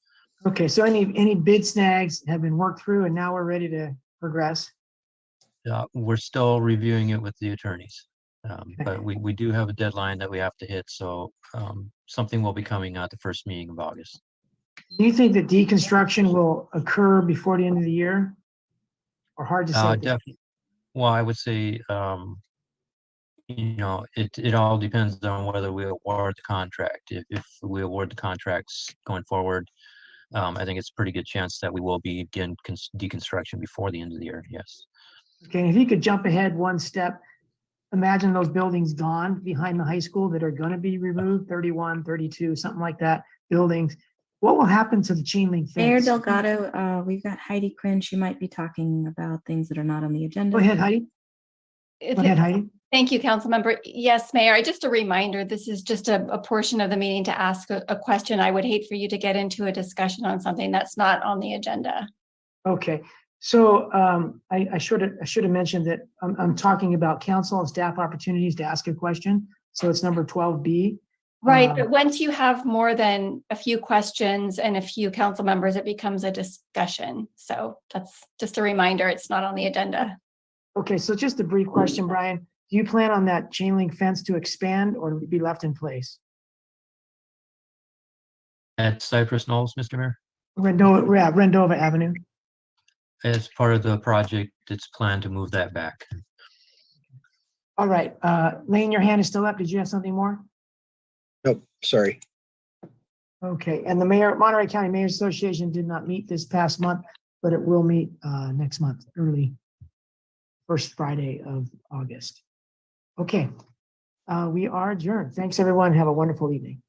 Okay, so any bid snags have been worked through and now we're ready to progress? We're still reviewing it with the attorneys. But we do have a deadline that we have to hit, so something will be coming at the first meeting of August. Do you think that deconstruction will occur before the end of the year? Or hard to say? Definitely. Well, I would say, it all depends on whether we award the contract. If we award the contracts going forward, I think it's a pretty good chance that we will begin deconstruction before the end of the year, yes. Okay, if you could jump ahead one step, imagine those buildings gone behind the high school that are going to be removed, 31, 32, something like that, buildings. What will happen to the chain link Mayor fence? Delgado, we've got Heidi Quinn. She might be talking about things that are not on the agenda. Go ahead, Heidi. Go ahead, Heidi. Thank you, council member. Yes, Mayor, just a reminder, this is just a portion of the meeting to ask a question. I would hate for you to get into a discussion on something that's not on the agenda. Okay, so I should have mentioned that I'm talking about council and staff opportunities to ask a question. So it's number 12B. Right, but once you have more than a few questions and a few council members, it becomes a discussion. So that's just a reminder, it's not on the agenda. Okay, so just a brief question, Brian. Do you plan on that chain link fence to expand or be left in place? At Cypress Knolls, Mr. Mayor? Rendova Avenue. As part of the project, it's planned to move that back. All right, Lane, your hand is still up. Did you have something more? Nope, sorry. Okay, and the Monterey County Mayor's Association did not meet this past month, but it will meet next month, early first Friday of August. Okay, we are adjourned. Thanks, everyone. Have a wonderful evening.